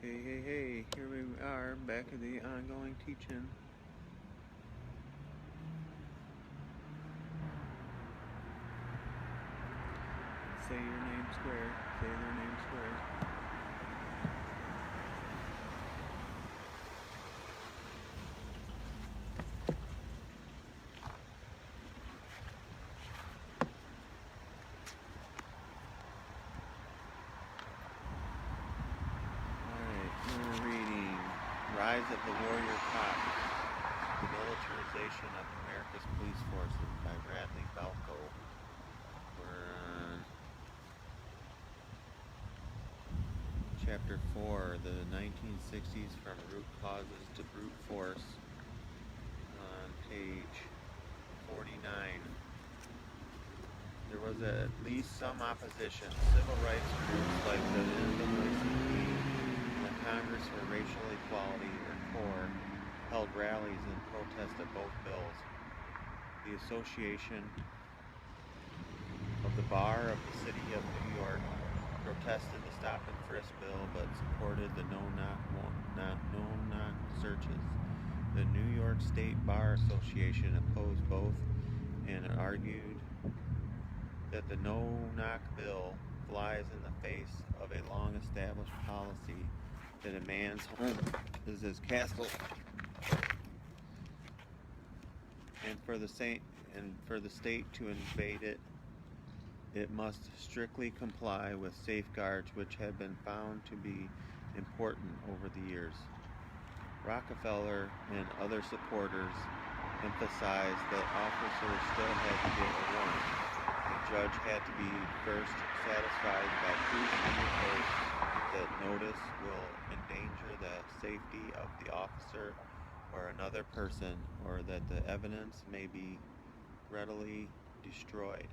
Hey, here we are back at the ongoing teaching. Say your name square. Say their name square. Alright, we're reading Rise of the Warrior Cop, The Militarization of America's Police Forces by Radley, Balko. We're on Chapter 4, the 1960s from root causes to brute force, on page 49. There was at least some opposition. Civil rights groups like the NAACP and the Congress for Racial Equality, or CORE, held rallies in protest of both bills. The Association of the Bar of the City of New York protested the stop and frisk bill but supported the no-knock searches. The New York State Bar Association opposed both and argued that the no-knock bill flies in the face of a long-established policy that a man's home is his castle, and for the state to invade it, it must strictly comply with safeguards which have been found to be important over the years. Rockefeller and other supporters emphasized that officers still had to get a warrant. The judge had to be first satisfied by proof under oath that notice will endanger the safety of the officer or another person, or that the evidence may be readily destroyed.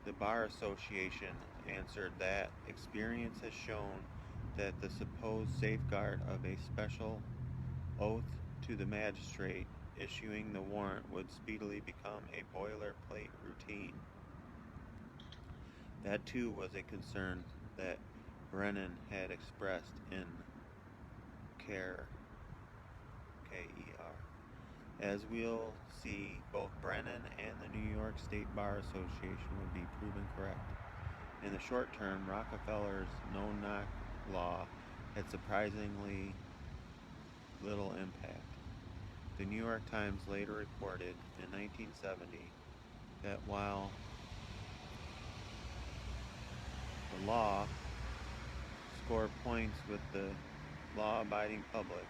The Bar Association answered that experience has shown that the supposed safeguard of a special oath to the magistrate issuing the warrant would speedily become a boilerplate routine. That too was a concern that Brennan had expressed in K-E-R. As we'll see, both Brennan and the New York State Bar Association would be proven correct. In the short term, Rockefeller's no-knock law had surprisingly little impact. The New York Times later reported in 1970 that while the law scored points with the law-abiding public,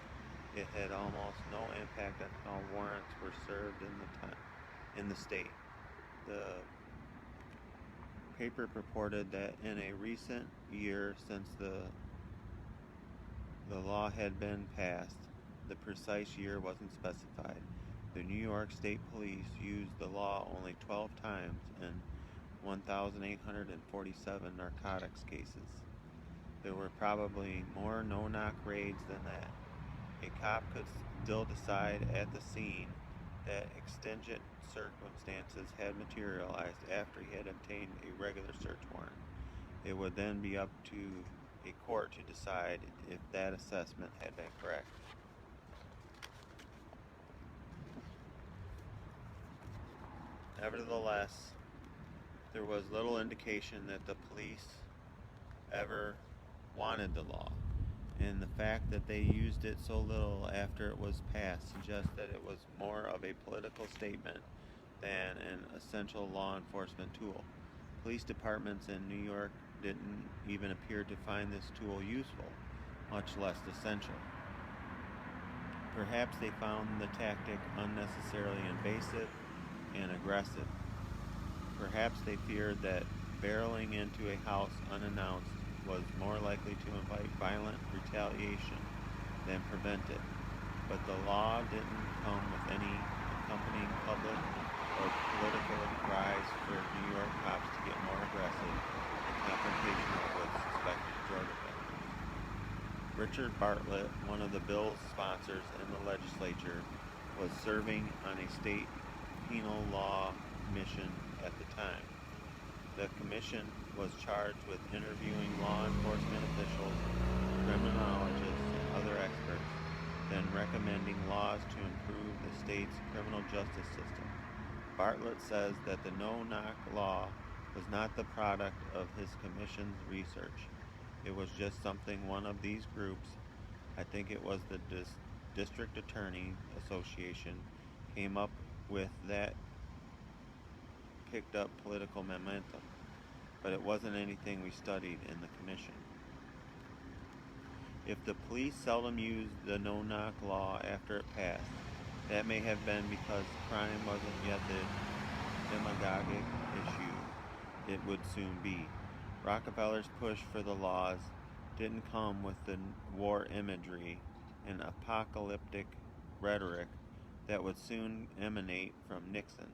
it had almost no impact on how warrants were served in the state. The paper purported that in a recent year since the law had been passed, the precise year wasn't specified, the New York State Police used the law only 12 times in 1,847 narcotics cases. There were probably more no-knock raids than that. A cop could still decide at the scene that exigent circumstances had materialized after he had obtained a regular search warrant. It would then be up to a court to decide if that assessment had been correct. Nevertheless, there was little indication that the police ever wanted the law, and the fact that they used it so little after it was passed suggests that it was more of a political statement than an essential law enforcement tool. Police departments in New York didn't even appear to find this tool useful, much less essential. Perhaps they found the tactic unnecessarily invasive and aggressive. Perhaps they feared that barreling into a house unannounced was more likely to invite violent retaliation than prevent it. But the law didn't come with any accompanying public or political cries for New York cops to get more aggressive in confrontation with suspected drug offenders. Richard Bartlett, one of the bill's sponsors in the legislature, was serving on a state penal law commission at the time. The commission was charged with interviewing law enforcement officials criminologists, and other experts, then recommending laws to improve the state's criminal justice system. Bartlett says that the no-knock law was not the product of his commission's research. It was just something one of these groups, I think it was the District Attorney Association, came up with that picked up political momentum, but it wasn't anything we studied in the commission. If the police seldom used the no-knock law after it passed, that may have been because crime wasn't yet the demagogic issue it would soon be. Rockefeller's push for the laws didn't come with the war imagery and apocalyptic rhetoric that would soon emanate from Nixon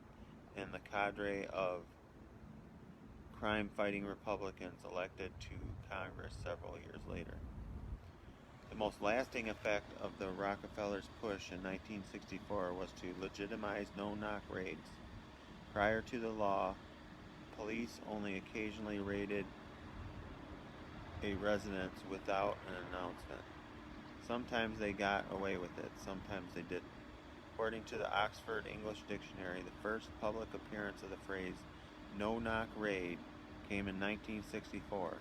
and the cadre of crime-fighting Republicans elected to Congress several years later. The most lasting effect of the Rockefellers' push in 1964 was to legitimize no-knock raids. Prior to the law, police only occasionally raided a residence without an announcement. Sometimes they got away with it, sometimes they didn't. According to the Oxford English Dictionary, the first public appearance of the phrase no-knock raid came in 1964.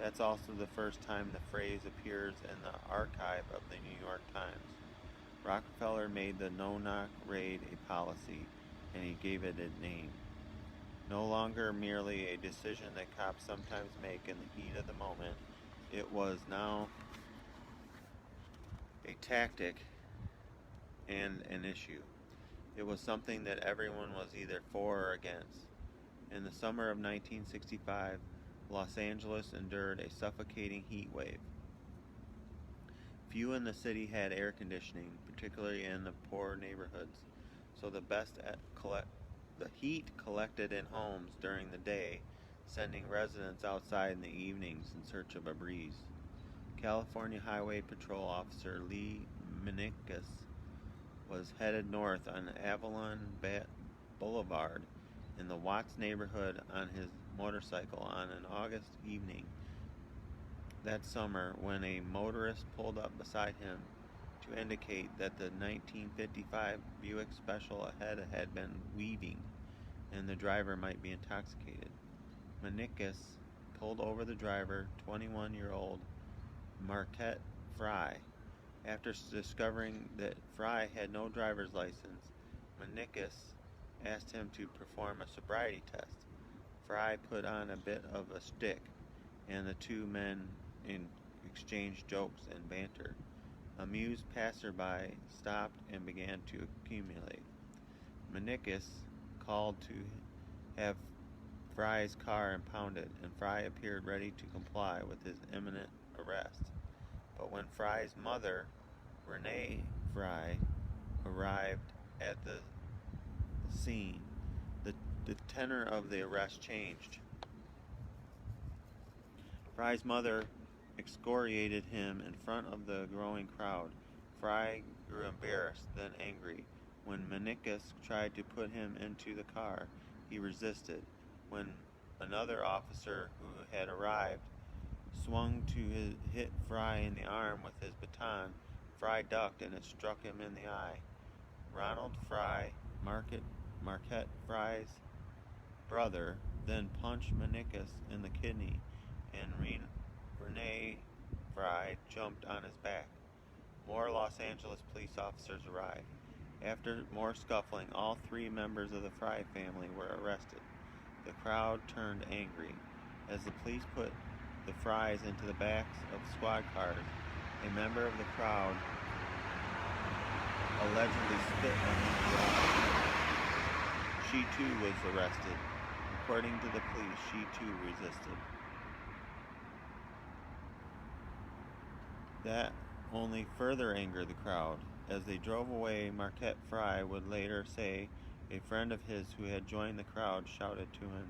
That's also the first time the phrase appears in the archive of the New York Times. Rockefeller made the no-knock raid a policy, and he gave it a name. No longer merely a decision that cops sometimes make in the heat of the moment, it was now a tactic and an issue. It was something that everyone was either for or against. In the summer of 1965, Los Angeles endured a suffocating heat wave. Few in the city had air conditioning, particularly in the poor neighborhoods, so the heat collected in homes during the day, sending residents outside in the evenings in search of a breeze. California Highway Patrol Officer Lee Menicus was headed north on Avalon Boulevard in the Watts neighborhood on his motorcycle on an August evening that summer when a motorist pulled up beside him to indicate that the 1955 Buick Special ahead had been weaving and the driver might be intoxicated. Menicus pulled over the driver, 21-year-old Marquette Fry. After discovering that Fry had no driver's license, Menicus asked him to perform a sobriety test. Fry put on a bit of a stick, and the two men exchanged jokes and banter. Amused passerby stopped and began to accumulate. Menicus called to have Fry's car impounded, and Fry appeared ready to comply with his imminent arrest. But when Fry's mother, Renee Fry, arrived at the scene, the tenor of the arrest changed. Fry's mother excoriated him in front of the growing crowd. Fry grew embarrassed, then angry. When Menicus tried to put him into the car, he resisted. When another officer who had arrived swung to hit Fry in the arm with his baton, Fry ducked and it struck him in the eye. Ronald Fry, Marquette Fry's brother, then punched Menicus in the kidney, and Renee Fry jumped on his back. More Los Angeles police officers arrived. After more scuffling, all three members of the Fry family were arrested. The crowd turned angry. As the police put the Frys into the backs of squad cars, a member of the crowd allegedly spit on the crowd. She too was arrested. According to the police, she too resisted. That only further angered the crowd. As they drove away, Marquette Fry would later say a friend of his who had joined the crowd shouted to him,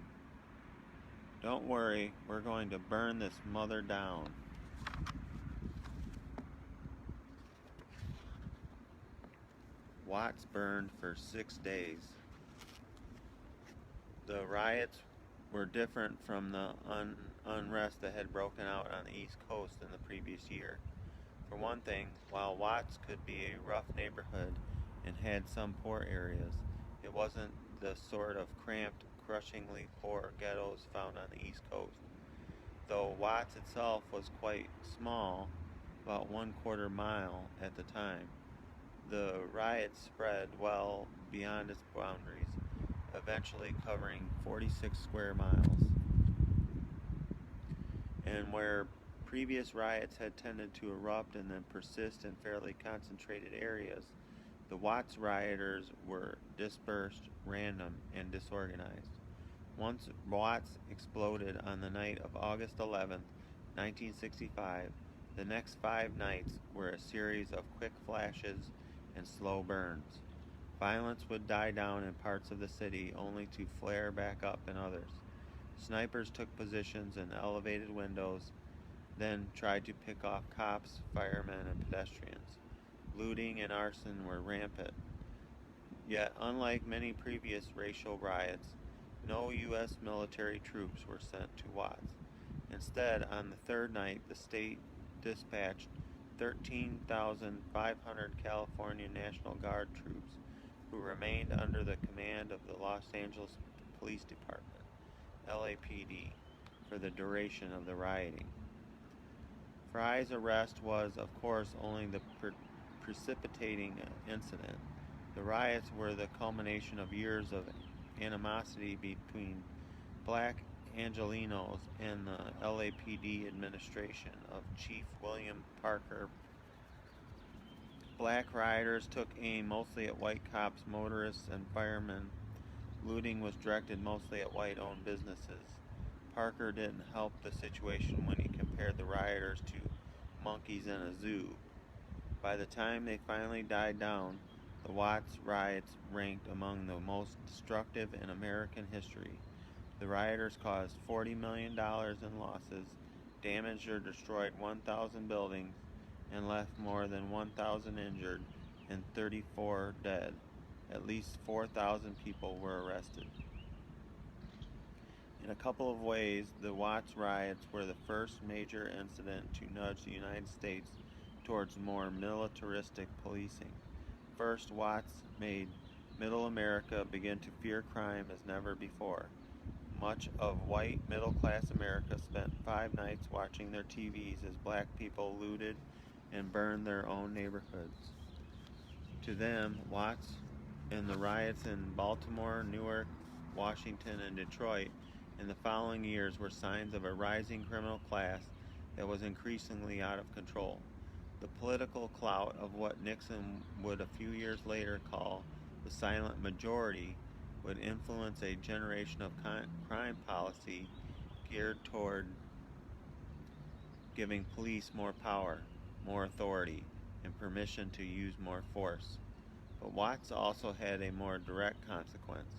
"Don't worry, we're going to burn this mother down." Watts burned for 6 days. The riots were different from the unrest that had broken out on the East Coast in the previous year. For one thing, while Watts could be a rough neighborhood and had some poor areas, it wasn't the sort of cramped, crushingly poor ghettos found on the East Coast. Though Watts itself was quite small, about 1/4 mile at the time, the riots spread well beyond its boundaries, eventually covering 46 square miles. And where previous riots had tended to erupt and then persist in fairly concentrated areas, the Watts rioters were dispersed, random, and disorganized. Once Watts exploded on the night of August 11th, 1965, the next 5 nights were a series of quick flashes and slow burns. Violence would die down in parts of the city only to flare back up in others. Snipers took positions in elevated windows, then tried to pick off cops, firemen, and pedestrians. Looting and arson were rampant. Yet, unlike many previous racial riots, no U.S. military troops were sent to Watts. Instead, on the third night, the state dispatched 13,500 California National Guard troops who remained under the command of the Los Angeles Police Department, LAPD, for the duration of the rioting. Fry's arrest was, of course, only the precipitating incident. The riots were the culmination of years of animosity between black Angelenos and the LAPD administration of Chief William Parker. Black rioters took aim mostly at white cops, motorists, and firemen. Looting was directed mostly at white-owned businesses. Parker didn't help the situation when he compared the rioters to monkeys in a zoo. By the time they finally died down, the Watts riots ranked among the most destructive in American history. The rioters caused $40 million in losses, damaged or destroyed 1,000 buildings, and left more than 1,000 injured and 34 dead. At least 4,000 people were arrested. In a couple of ways, the Watts riots were the first major incident to nudge the United States towards more militaristic policing. First, Watts made Middle America begin to fear crime as never before. Much of white middle-class America spent 5 nights watching their TVs as black people looted and burned their own neighborhoods. To them, Watts and the riots in Baltimore, Newark, Washington, and Detroit in the following years were signs of a rising criminal class that was increasingly out of control. The political clout of what Nixon would a few years later call the silent majority would influence a generation of crime policy geared toward giving police more power, more authority, and permission to use more force. But Watts also had a more direct consequence.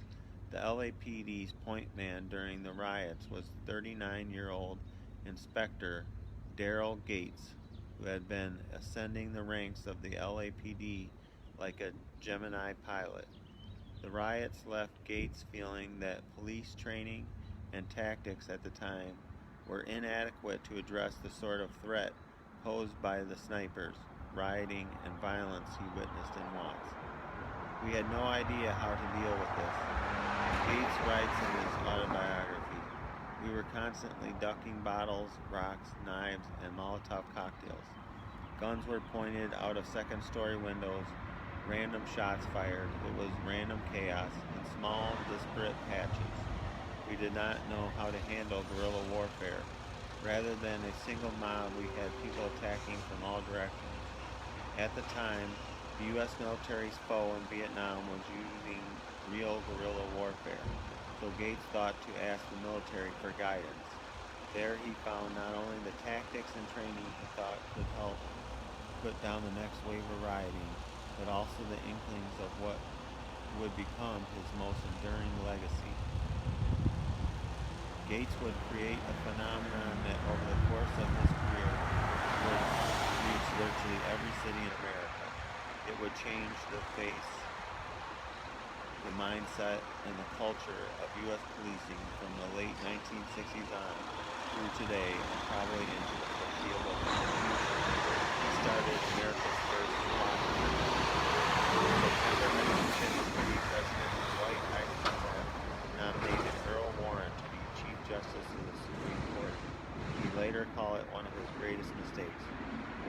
The LAPD's point man during the riots was 39-year-old Inspector Daryl Gates, who had been ascending the ranks of the LAPD like a Gemini pilot. The riots left Gates feeling that police training and tactics at the time were inadequate to address the sort of threat posed by the snipers, rioting, and violence he witnessed in Watts. We had no idea how to deal with this. Gates writes in his autobiography, "We were constantly ducking bottles, rocks, knives, and Molotov cocktails. Guns were pointed out of second-story windows, random shots fired. It was random chaos in small, disparate patches. We did not know how to handle guerrilla warfare. Rather than a single mob, we had people attacking from all directions. At the time, the U.S. military's foe in Vietnam was using real guerrilla warfare, so Gates thought to ask the military for guidance. There he found not only the tactics and training he thought could help put down the next wave of rioting, but also the inklings of what would become his most enduring legacy. Gates would create a phenomenon that over the course of his career would reach virtually every city in America. It would change the face, the mindset, and the culture of U.S. policing from the late 1960s on. through today and probably into the foreseeable future. He started America's first SWAT team. In September 1953, President Dwight Eisenhower nominated Earl Warren to be Chief Justice of the Supreme Court. He later called it one of his greatest mistakes.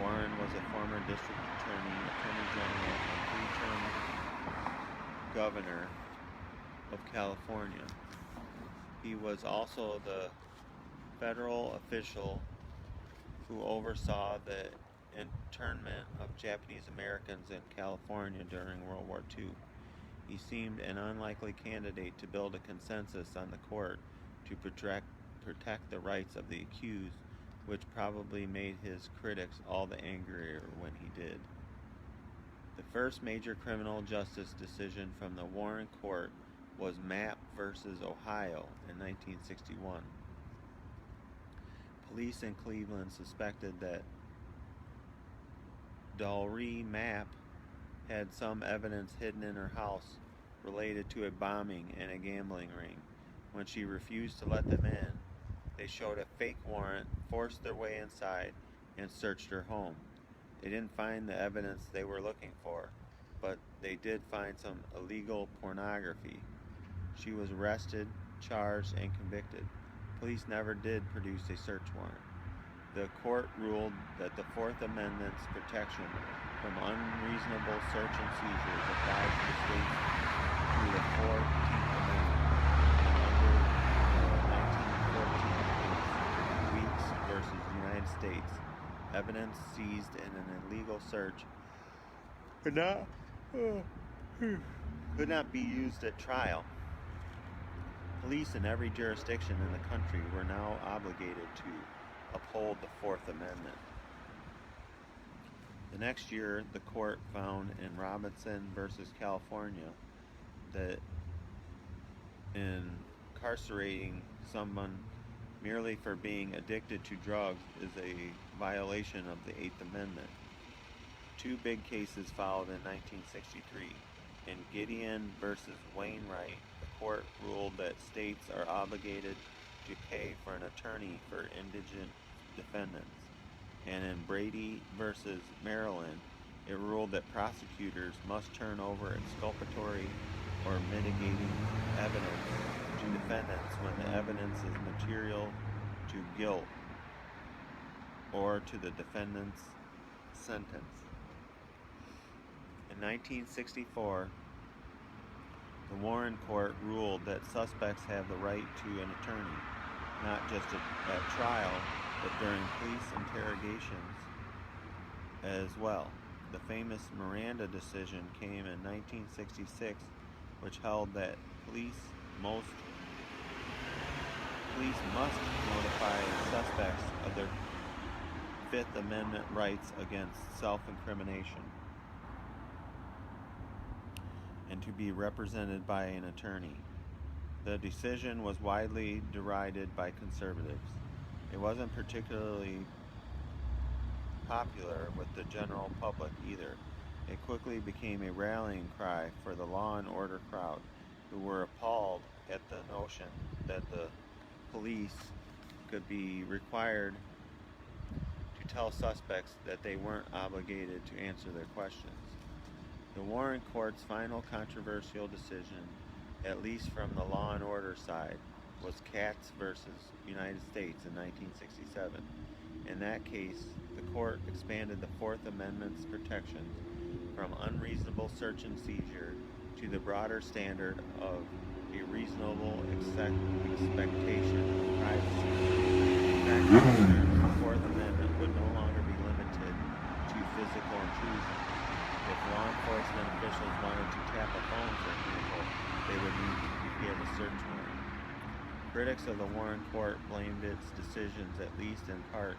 Warren was a former district attorney, attorney general, and three-term governor of California. He was also the federal official who oversaw the internment of Japanese Americans in California during World War II. He seemed an unlikely candidate to build a consensus on the court to protect the rights of the accused, which probably made his critics all the angrier when he did. The first major criminal justice decision from the Warren Court was Mapp versus Ohio in 1961. Police in Cleveland suspected that Dalrymple Mapp had some evidence hidden in her house related to a bombing and a gambling ring. When she refused to let them in, they showed a fake warrant, forced their way inside, and searched her home. They didn't find the evidence they were looking for, but they did find some illegal pornography. She was arrested, charged, and convicted. Police never did produce a search warrant. The court ruled that the Fourth Amendment's protection from unreasonable search and seizures applied to the states through the 14th Amendment, and under the 1914 case, Weeks versus United States, evidence seized in an illegal search could not be used at trial. Police in every jurisdiction in the country were now obligated to uphold the Fourth Amendment. The next year, the court found in Robinson versus California that incarcerating someone merely for being addicted to drugs is a violation of the Eighth Amendment. Two big cases followed in 1963. In Gideon versus Wainwright, the court ruled that states are obligated to pay for an attorney for indigent defendants. And in Brady versus Maryland, it ruled that prosecutors must turn over exculpatory or mitigating evidence to defendants when the evidence is material to guilt or to the defendant's sentence. In 1964, the Warren Court ruled that suspects have the right to an attorney, not just at trial, but during police interrogations as well. The famous Miranda decision came in 1966, which held that police must notify suspects of their Fifth Amendment rights against self-incrimination and to be represented by an attorney. The decision was widely derided by conservatives. It wasn't particularly popular with the general public either. It quickly became a rallying cry for the law and order crowd, who were appalled at the notion that the police could be required to tell suspects that they weren't obligated to answer their questions. The Warren Court's final controversial decision, at least from the law and order side, was Katz versus United States in 1967. In that case, the court expanded the Fourth Amendment's protections from unreasonable search and seizure to the broader standard of a reasonable expectation of privacy. In practical terms, the Fourth Amendment would no longer be limited to physical intrusion. If law enforcement officials wanted to tap a phone, for example, they would need to get a search warrant. Critics of the Warren Court blamed its decisions, at least in part,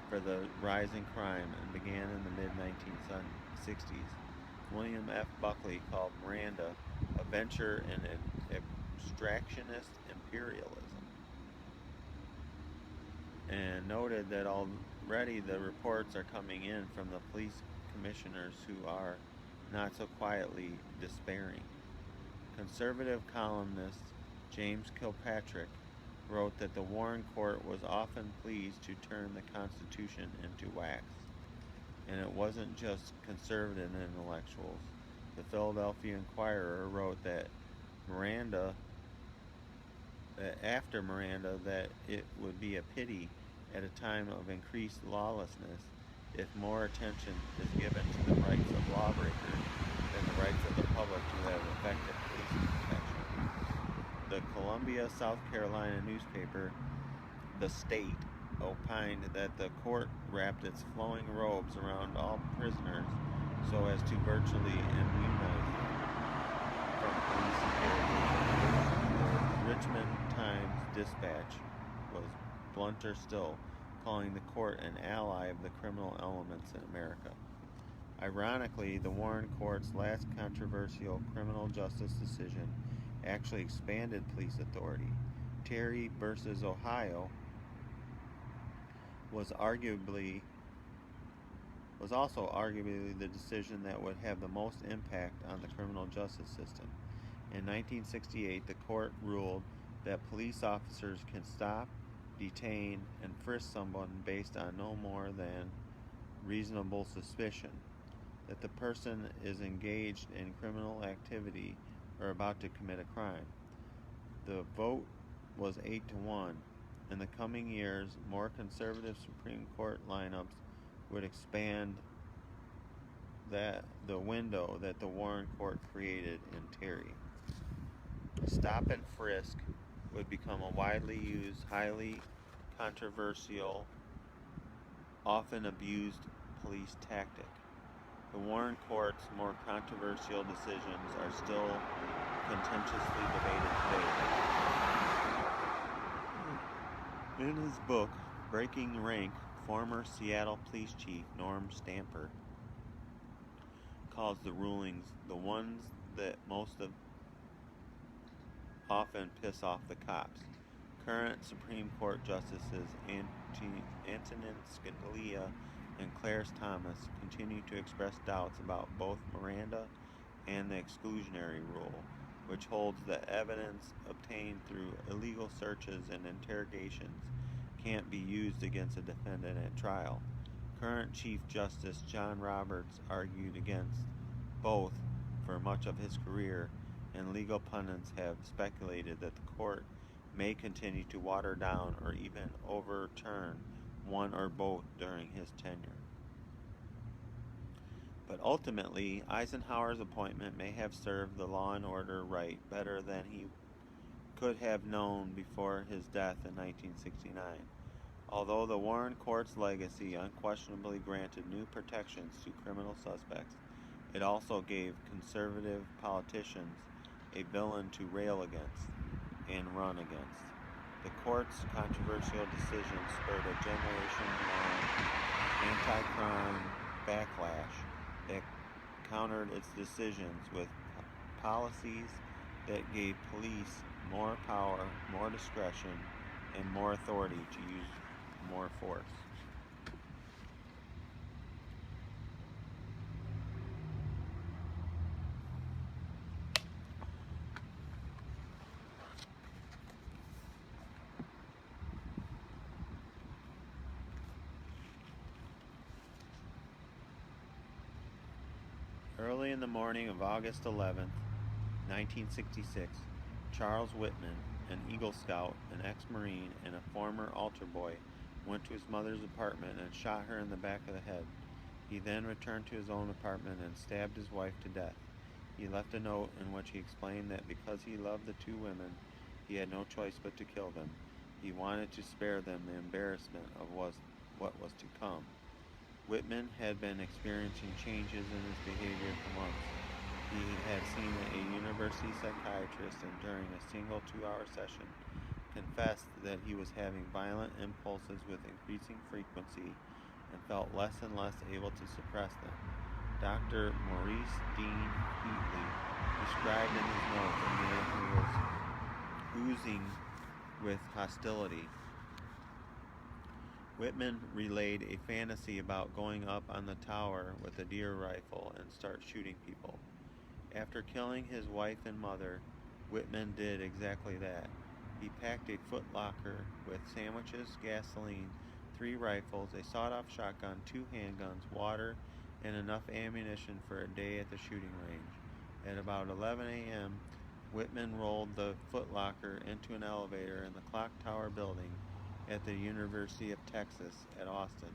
for the rising crime and began in the mid-1960s. William F. Buckley called Miranda a venture in abstractionist imperialism, and noted that already the reports are coming in from the police commissioners who are not so quietly despairing. Conservative columnist James Kilpatrick wrote that the Warren Court was often pleased to turn the Constitution into wax. And it wasn't just conservative intellectuals. The Philadelphia Inquirer wrote that Miranda, after Miranda, that it would be a pity at a time of increased lawlessness if more attention is given to the rights of lawbreakers than the rights of the public to have effective police protection. The Columbia, South Carolina newspaper, The State, opined that the court wrapped its flowing robes around all prisoners so as to virtually immunize them from police interrogation. The Richmond Times-Dispatch was blunter still, calling the court an ally of the criminal elements in America. Ironically, the Warren Court's last controversial criminal justice decision actually expanded police authority. Terry versus Ohio was also arguably the decision that would have the most impact on the criminal justice system. In 1968, the court ruled that police officers can stop, detain, and frisk someone based on no more than reasonable suspicion that the person is engaged in criminal activity or about to commit a crime. The vote was 8-1. In the coming years, more conservative Supreme Court lineups would expand the window that the Warren Court created in Terry. Stop and frisk would become a widely used, highly controversial, often abused police tactic. The Warren Court's more controversial decisions are still contentiously debated today. In his book, Breaking Rank, former Seattle Police Chief Norm Stamper calls the rulings the ones that often piss off the cops. Current Supreme Court Justices Antonin Scalia and Clarence Thomas continue to express doubts about both Miranda and the exclusionary rule, which holds that evidence obtained through illegal searches and interrogations can't be used against a defendant at trial. Current Chief Justice John Roberts argued against both for much of his career, and legal pundits have speculated that the court may continue to water down or even overturn one or both during his tenure. But ultimately, Eisenhower's appointment may have served the law and order right better than he could have known before his death in 1969. Although the Warren Court's legacy unquestionably granted new protections to criminal suspects, it also gave conservative politicians a villain to rail against and run against. The court's controversial decision spurred a generation-long anti-crime backlash that countered its decisions with policies that gave police more power, more discretion, and more authority to use more force. Early in the morning of August 11th, 1966, Charles Whitman, an Eagle Scout, an ex-Marine, and a former altar boy, went to his mother's apartment and shot her in the back of the head. He then returned to his own apartment and stabbed his wife to death. He left a note in which he explained that because he loved the two women, he had no choice but to kill them. He wanted to spare them the embarrassment of what was to come. Whitman had been experiencing changes in his behavior for months. He had seen a university psychiatrist and during a single 2-hour session confessed that he was having violent impulses with increasing frequency and felt less and less able to suppress them. Dr. Maurice Dean Wheatley described in his notes a man who was oozing with hostility. Whitman relayed a fantasy about going up on the tower with a deer rifle and start shooting people. After killing his wife and mother, Whitman did exactly that. He packed a footlocker with sandwiches, gasoline, 3 rifles, a sawed-off shotgun, 2 handguns, water, and enough ammunition for a day at the shooting range. At about 11 a.m., Whitman rolled the footlocker into an elevator in the clock tower building at the University of Texas at Austin.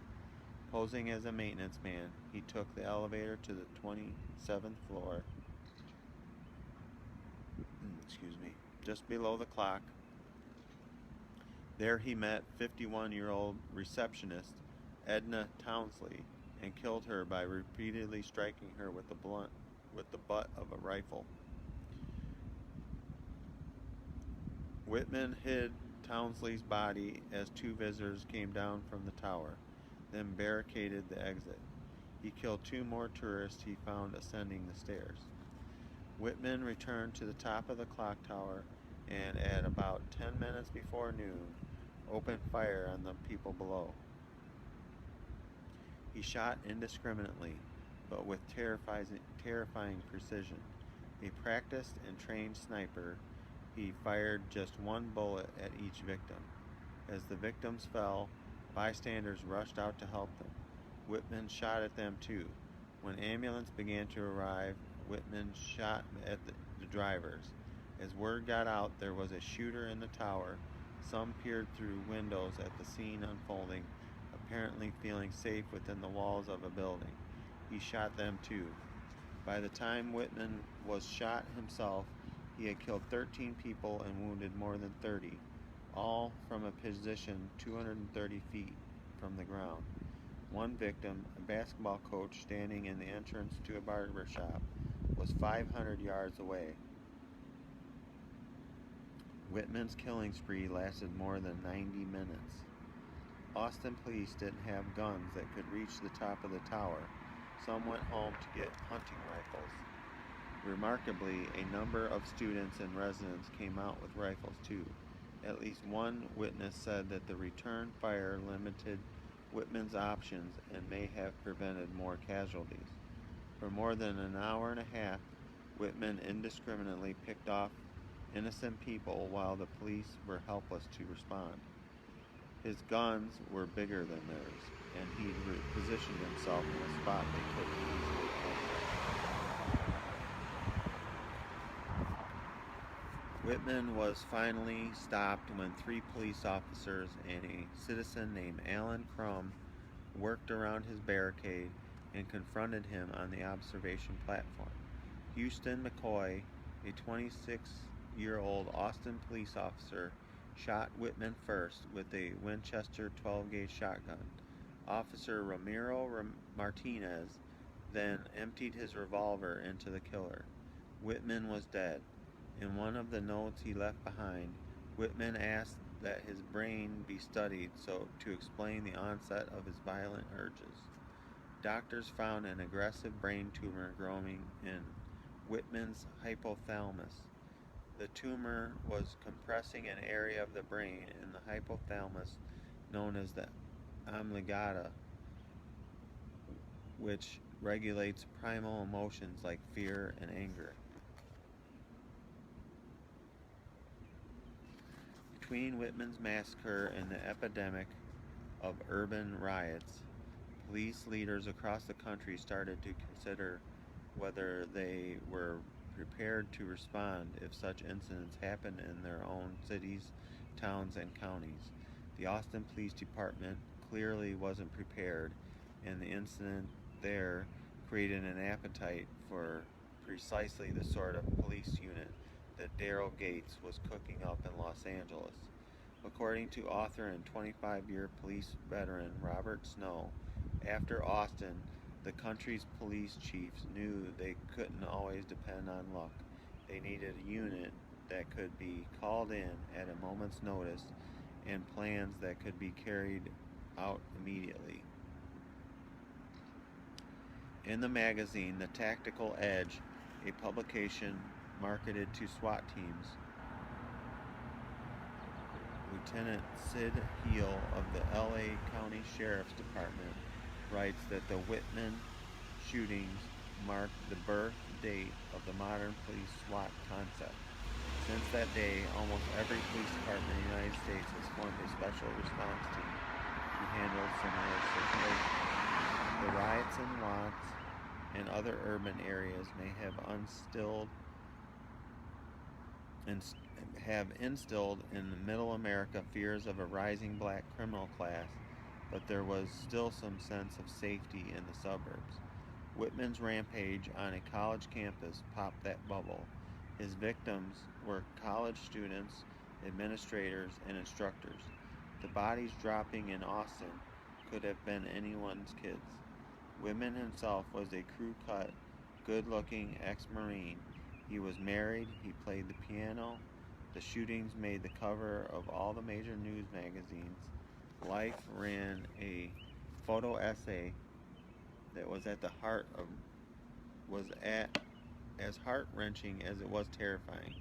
Posing as a maintenance man, he took the elevator to the 27th floor, just below the clock. There he met 51-year-old receptionist Edna Townsley and killed her by repeatedly striking her with the butt of a rifle. Whitman hid Townsley's body as 2 visitors came down from the tower, then barricaded the exit. He killed 2 more tourists he found ascending the stairs. Whitman returned to the top of the clock tower and at about 10 minutes before noon, opened fire on the people below. He shot indiscriminately, but with terrifying precision. A practiced and trained sniper, he fired just 1 bullet at each victim. As the victims fell, bystanders rushed out to help them. Whitman shot at them too. When ambulance began to arrive, Whitman shot at the drivers. As word got out there was a shooter in the tower, some peered through windows at the scene unfolding, apparently feeling safe within the walls of a building. He shot them too. By the time Whitman was shot himself, he had killed 13 people and wounded more than 30, all from a position 230 feet from the ground. One victim, a basketball coach standing in the entrance to a barber shop, was 500 yards away. Whitman's killing spree lasted more than 90 minutes. Austin police didn't have guns that could reach the top of the tower. Some went home to get hunting rifles. Remarkably, a number of students and residents came out with rifles too. At least one witness said that the return fire limited Whitman's options and may have prevented more casualties. For more than an hour and a half, Whitman indiscriminately picked off innocent people while the police were helpless to respond. His guns were bigger than theirs, and he positioned himself in a spot they couldn't easily enter. Whitman was finally stopped when 3 police officers and a citizen named Alan Crum worked around his barricade and confronted him on the observation platform. Houston McCoy, a 26-year-old Austin police officer, shot Whitman first with a Winchester 12-gauge shotgun. Officer Ramiro Martinez then emptied his revolver into the killer. Whitman was dead. In one of the notes he left behind, Whitman asked that his brain be studied to explain the onset of his violent urges. Doctors found an aggressive brain tumor growing in Whitman's hypothalamus. The tumor was compressing an area of the brain in the hypothalamus known as the amygdala, which regulates primal emotions like fear and anger. Between Whitman's massacre and the epidemic of urban riots, police leaders across the country started to consider whether they were prepared to respond if such incidents happened in their own cities, towns, and counties. The Austin Police Department clearly wasn't prepared, and the incident there created an appetite for precisely the sort of police unit that Daryl Gates was cooking up in Los Angeles. According to author and 25-year police veteran Robert Snow, after Austin, the country's police chiefs knew they couldn't always depend on luck. They needed a unit that could be called in at a moment's notice and plans that could be carried out immediately. In the magazine The Tactical Edge, a publication marketed to SWAT teams, Lieutenant Sid Heel of the LA County Sheriff's Department writes that the Whitman shootings marked the birth date of the modern police SWAT concept. Since that day, almost every police department in the United States has formed a special response team to handle similar situations. The riots in Watts and other urban areas may have instilled in Middle America fears of a rising black criminal class, but there was still some sense of safety in the suburbs. Whitman's rampage on a college campus popped that bubble. His victims were college students, administrators, and instructors. The bodies dropping in Austin could have been anyone's kids. Whitman himself was a crew-cut, good-looking ex-Marine. He was married, he played the piano. The shootings made the cover of all the major news magazines. Life ran a photo essay that was as heart-wrenching as it was terrifying.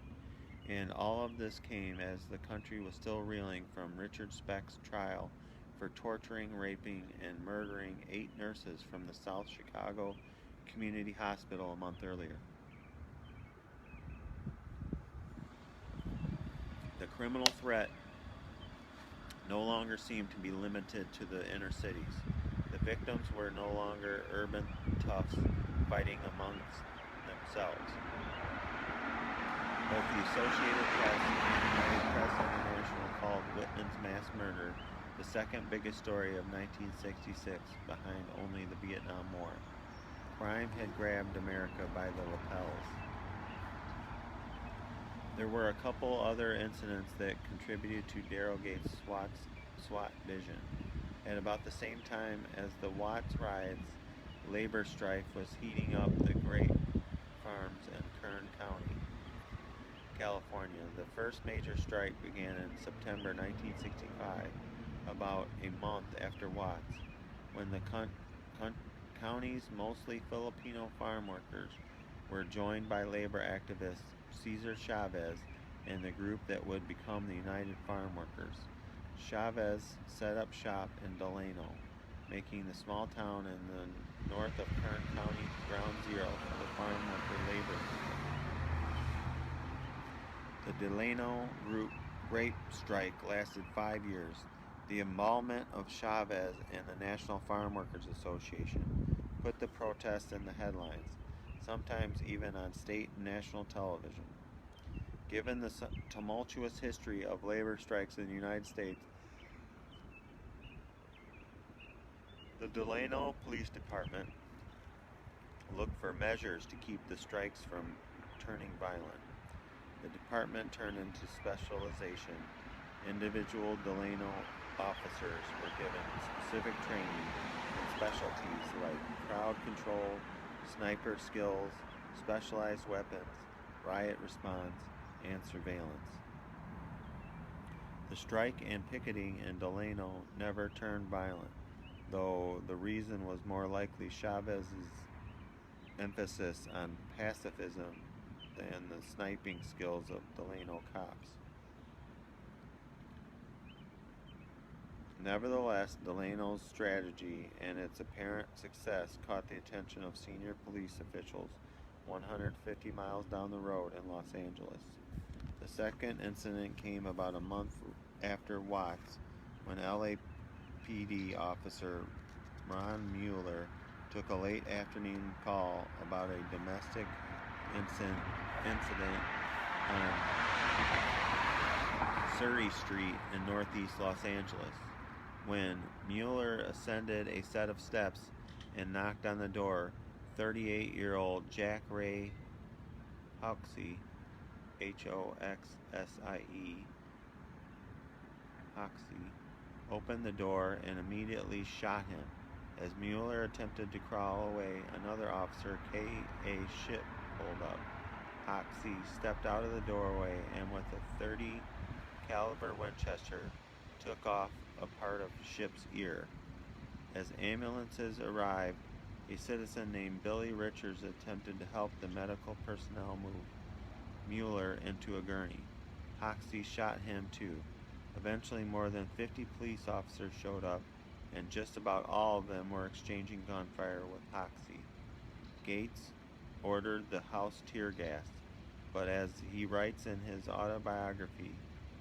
And all of this came as the country was still reeling from Richard Speck's trial for torturing, raping, and murdering 8 nurses from the South Chicago Community Hospital a month earlier. The criminal threat no longer seemed to be limited to the inner cities. The victims were no longer urban toughs fighting amongst themselves. Both the Associated Press and United Press International called Whitman's mass murder the second biggest story of 1966, behind only the Vietnam War. Crime had grabbed America by the lapels. There were a couple other incidents that contributed to Darrell Gates' SWAT vision. At about the same time as the Watts riots, labor strife was heating up the grape farms in Kern County, California. The first major strike began in September 1965, about a month after Watts, when the county's mostly Filipino farm workers were joined by labor activist Cesar Chavez and the group that would become the United Farm Workers. Chavez set up shop in Delano, making the small town in the north of Kern County ground zero for the farm worker labor movement. The Delano grape strike lasted 5 years. The involvement of Chavez and the National Farm Workers Association put the protest in the headlines, sometimes even on state and national television. Given the tumultuous history of labor strikes in the United States, the Delano Police Department looked for measures to keep the strikes from turning violent. The department turned into specialization. Individual Delano officers were given specific training in specialties like crowd control, sniper skills, specialized weapons, riot response, and surveillance. The strike and picketing in Delano never turned violent, though the reason was more likely Chavez's emphasis on pacifism than the sniping skills of Delano cops. Nevertheless, Delano's strategy and its apparent success caught the attention of senior police officials 150 miles down the road in Los Angeles. The second incident came about a month after Watts, when LAPD officer Ron Mueller took a late afternoon call about a domestic incident on Surrey Street in northeast Los Angeles. When Mueller ascended a set of steps and knocked on the door, 38-year-old Jack Ray Hoxie, Hoxsie, Hoxie, opened the door and immediately shot him. As Mueller attempted to crawl away, another officer, K.A. Ship, pulled up. Hoxie stepped out of the doorway and with a .30 caliber Winchester took off a part of Ship's ear. As ambulances arrived, a citizen named Billy Richards attempted to help the medical personnel move Mueller into a gurney. Hoxie shot him too. Eventually, more than 50 police officers showed up, and just about all of them were exchanging gunfire with Hoxie. Gates ordered the house tear gassed. But as he writes in his autobiography,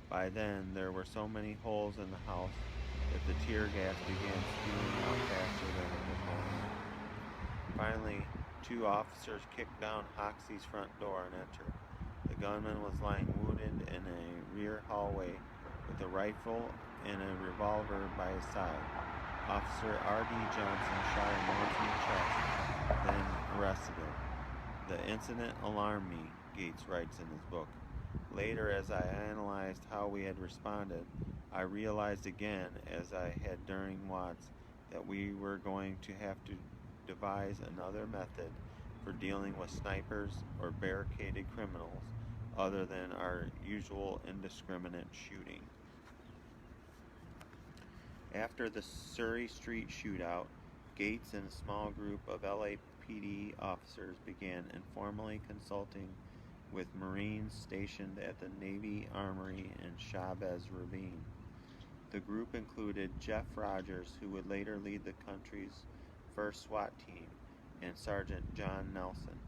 by then there were so many holes in the house that the tear gas began spewing out faster than it was going in. Finally, two officers kicked down Hoxie's front door and entered. The gunman was lying wounded in a rear hallway with a rifle and a revolver by his side. Officer R.D. Johnson shot him once in the chest, then arrested him. The incident alarmed me, Gates writes in his book. Later, as I analyzed how we had responded, I realized again, as I had during Watts, that we were going to have to devise another method for dealing with snipers or barricaded criminals other than our usual indiscriminate shooting. After the Surrey Street shootout, Gates and a small group of LAPD officers began informally consulting with Marines stationed at the Navy Armory in Chavez Ravine. The group included Jeff Rogers, who would later lead the country's first SWAT team, and Sergeant John Nelson.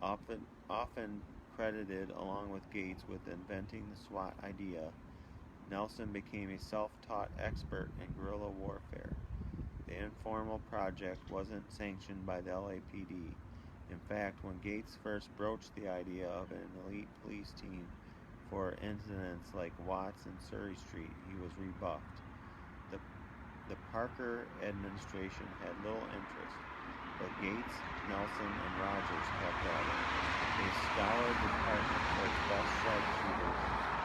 Often credited along with Gates with inventing the SWAT idea, Nelson became a self-taught expert in guerrilla warfare. The informal project wasn't sanctioned by the LAPD. In fact, when Gates first broached the idea of an elite police team for incidents like Watts and Surrey Street, he was rebuffed. The Parker administration had little interest, but Gates, Nelson, and Rogers kept at it. They scoured the department for its best sharpshooters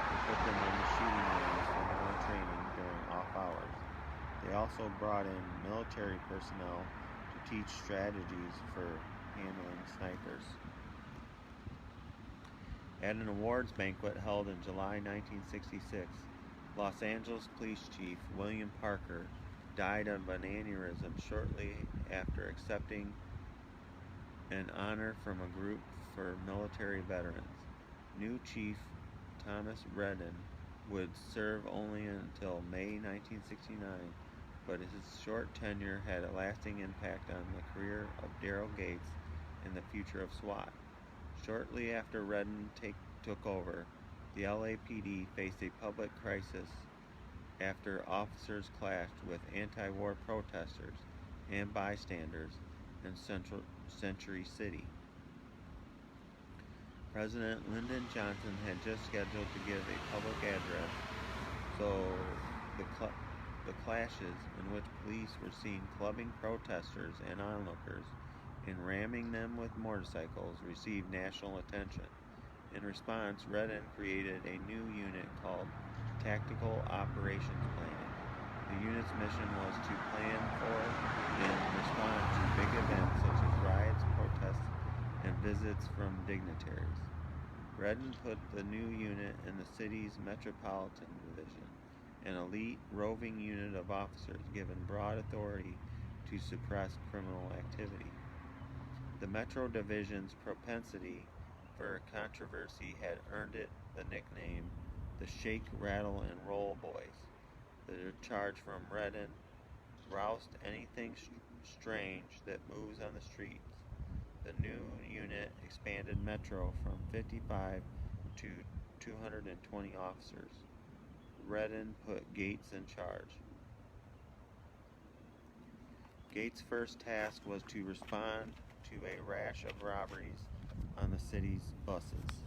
and put them on the shooting range for more training during off hours. They also brought in military personnel to teach strategies for handling snipers. At an awards banquet held in July 1966, Los Angeles Police Chief William Parker died of an aneurysm shortly after accepting an honor from a group for military veterans. New Chief Thomas Redden would serve only until May 1969, but his short tenure had a lasting impact on the career of Daryl Gates and the future of SWAT. Shortly after Redden took over, the LAPD faced a public crisis after officers clashed with anti-war protesters and bystanders in Century City. President Lyndon Johnson had just scheduled to give a public address, so the clashes in which police were seen clubbing protesters and onlookers and ramming them with motorcycles received national attention. In response, Redden created a new unit called Tactical Operations Planning. The unit's mission was to plan for and respond to big events such as riots, protests, and visits from dignitaries. Redden put the new unit in the city's Metropolitan Division, an elite roving unit of officers given broad authority to suppress criminal activity. The Metro Division's propensity for controversy had earned it the nickname the Shake, Rattle, and Roll Boys. The charge from Redden roused anything strange that moves on the streets. The new unit expanded Metro from 55 to 220 officers. Redden put Gates in charge. Gates' first task was to respond to a rash of robberies on the city's buses.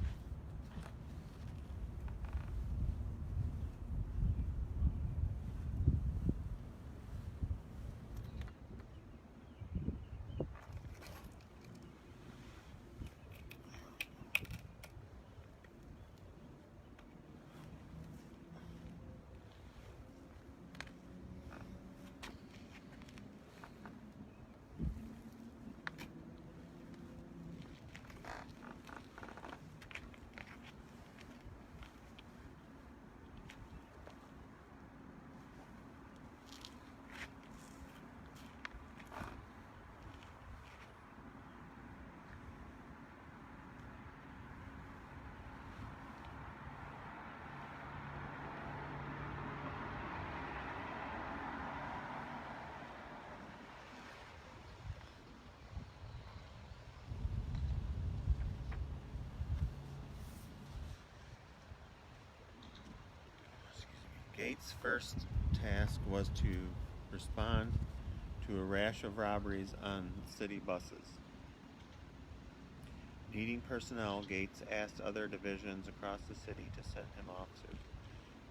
Gates' first task was to respond to a rash of robberies on city buses. Needing personnel, Gates asked other divisions across the city to send him officers.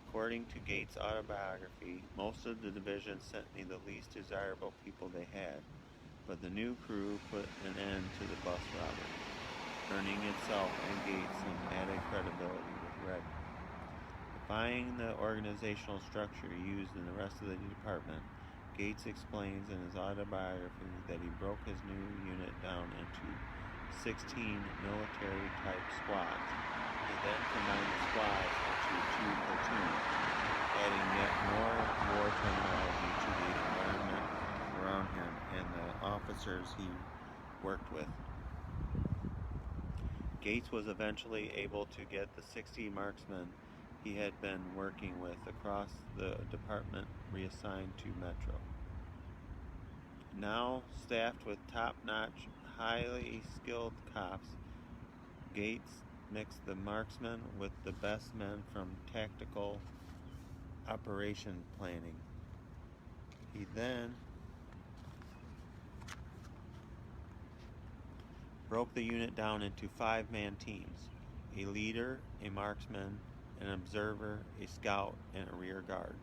According to Gates' autobiography, most of the divisions sent me the least desirable people they had, but the new crew put an end to the bus robbery, earning itself and Gates some added credibility with Radley. Defying the organizational structure used in the rest of the department, Gates explains in his autobiography that he broke his new unit down into 16 military-type squads. He then combined the squads into 2 platoons, adding yet more war terminology to the environment around him and the officers he worked with. Gates was eventually able to get the 60 marksmen he had been working with across the department reassigned to Metro. Now staffed with top-notch, highly skilled cops, Gates mixed the marksmen with the best men from tactical operation planning. He then broke the unit down into 5-man teams: a leader, a marksman, an observer, a scout, and a rear guard.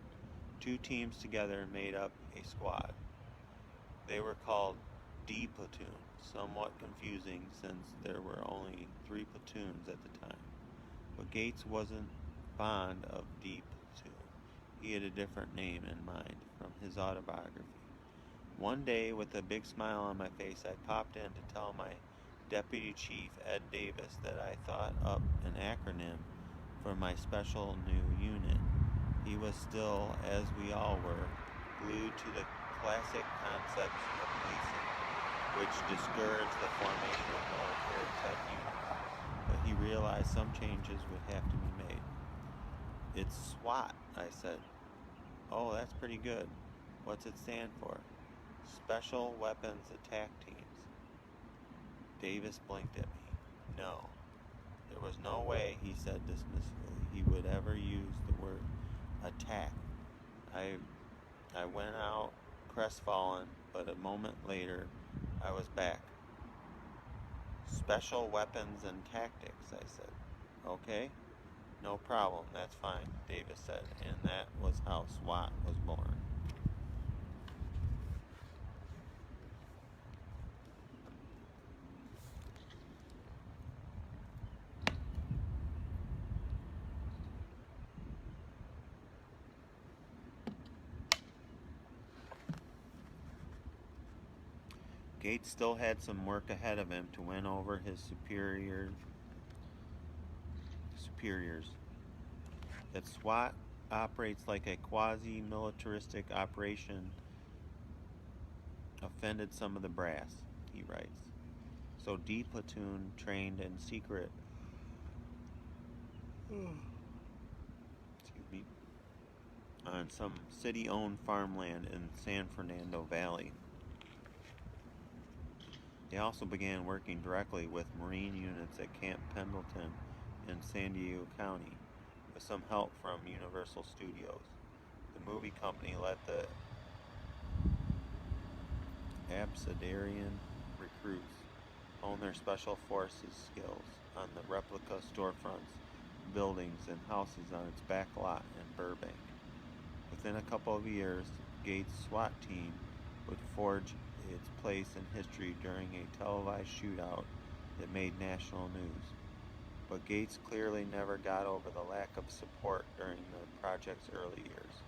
2 teams together made up a squad. They were called D platoon, somewhat confusing since there were only 3 platoons at the time. But Gates wasn't fond of D platoon. He had a different name in mind from his autobiography. One day, with a big smile on my face, I popped in to tell my Deputy Chief Ed Davis that I thought up an acronym for my special new unit. He was still, as we all were, glued to the classic concepts of policing, which discouraged the formation of military-type units. But he realized some changes would have to be made. It's SWAT, I said. Oh, that's pretty good. What's it stand for? Special Weapons Attack Teams. Davis blinked at me. No. There was no way, he said dismissively, he would ever use the word attack. I went out crestfallen, but a moment later I was back. Special Weapons and Tactics, I said. Okay? No problem, that's fine, Davis said, and that was how SWAT was born. Gates still had some work ahead of him to win over his superiors. That SWAT operates like a quasi-militaristic operation offended some of the brass, he writes. So D Platoon trained in secret on some city-owned farmland in San Fernando Valley. They also began working directly with Marine units at Camp Pendleton in San Diego County, with some help from Universal Studios. The movie company let the Absidarian recruits hone their special forces skills on the replica storefronts, buildings, and houses on its back lot in Burbank. Within a couple of years, Gates' SWAT team would forge its place in history during a televised shootout that made national news. But Gates clearly never got over the lack of support during the project's early years.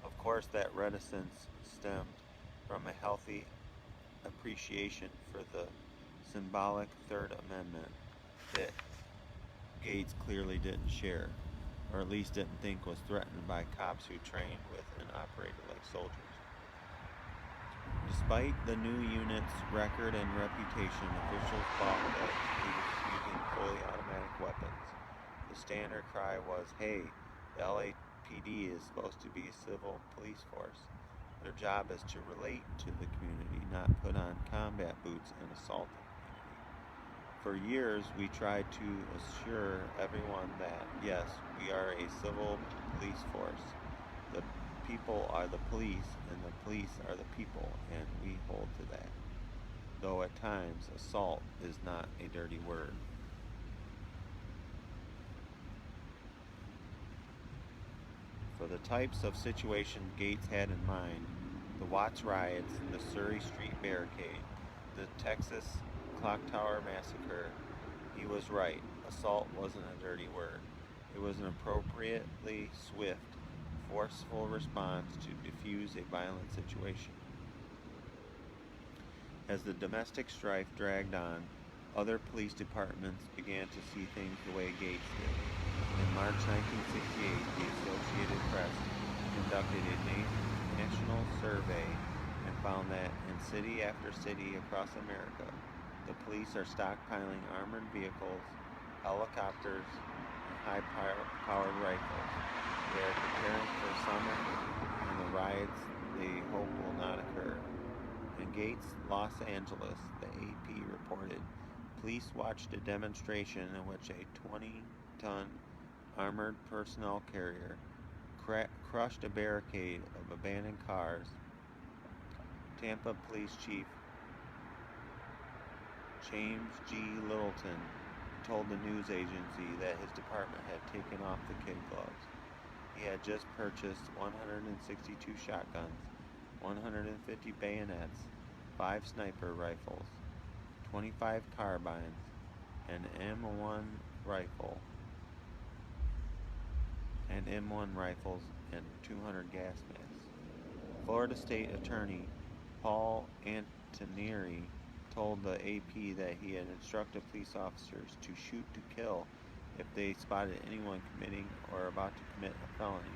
Of course, that reticence stemmed from a healthy appreciation for the symbolic Third Amendment that Gates clearly didn't share, or at least didn't think was threatened by cops who trained with and operated like soldiers. Despite the new unit's record and reputation, officials thought that he was using fully automatic weapons. The standard cry was, "Hey, the LAPD is supposed to be a civil police force. Their job is to relate to the community, not put on combat boots and assault the community." For years, we tried to assure everyone that, yes, we are a civil police force. The people are the police, and the police are the people, and we hold to that. Though at times, assault is not a dirty word. For the types of situations Gates had in mind, the Watts riots, the Surrey Street barricade, the Texas Clock Tower massacre, he was right. Assault wasn't a dirty word. It was an appropriately swift, forceful response to defuse a violent situation. As the domestic strife dragged on, other police departments began to see things the way Gates did. In March 1968, the Associated Press conducted a national survey and found that in city after city across America, the police are stockpiling armored vehicles, helicopters, and high-powered rifles. They are preparing for summer and the riots they hope will not occur. In Gates, Los Angeles, the AP reported, police watched a demonstration in which a 20-ton armored personnel carrier crushed a barricade of abandoned cars. Tampa Police Chief James G. Littleton told the news agency that his department had taken off the kid gloves. He had just purchased 162 shotguns, 150 bayonets, 5 sniper rifles, 25 carbines, an M1 rifle, and M1 rifles, and 200 gas masks. Florida State Attorney Paul Antonieri told the AP that he had instructed police officers to shoot to kill if they spotted anyone committing or about to commit a felony.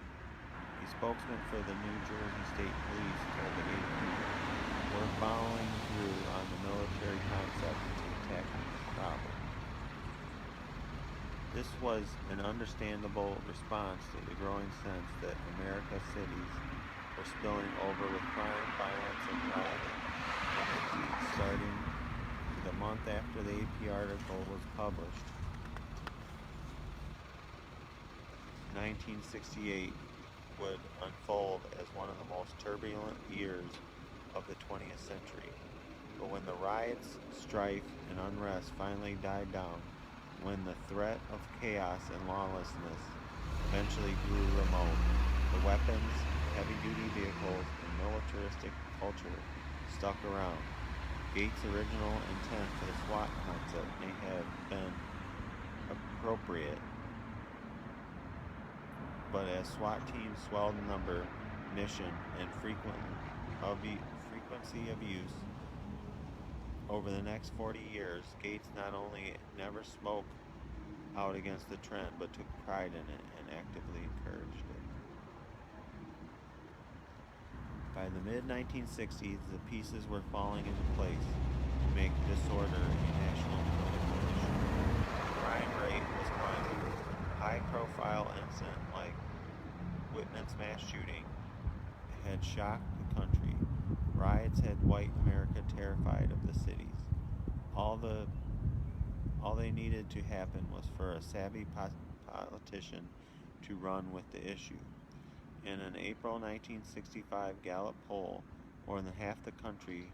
A spokesman for the New Jersey State Police told the AP, "We're following through on the military concept to attack the problem." This was an understandable response to the growing sense that America's cities were spilling over with crime, violence, and rioting. Starting the month after the AP article was published, 1968 would unfold as one of the most turbulent years of the 20th century. But when the riots, strife, and unrest finally died down, when the threat of chaos and lawlessness eventually grew remote, the weapons, heavy-duty vehicles, and militaristic culture stuck around. Gates' original intent for the SWAT concept may have been appropriate, but as SWAT teams swelled in number, mission, and frequency of use, over the next 40 years, Gates not only never spoke out against the trend, but took pride in it and actively encouraged it. By the mid-1960s, the pieces were falling into place to make disorder a national political issue. Crime rate was climbing. High-profile incident like Whitman's mass shooting had shocked the country. Riots had white America terrified of the cities. All they needed to happen was for a savvy politician to run with the issue. In an April 1965 Gallup poll, more than half the country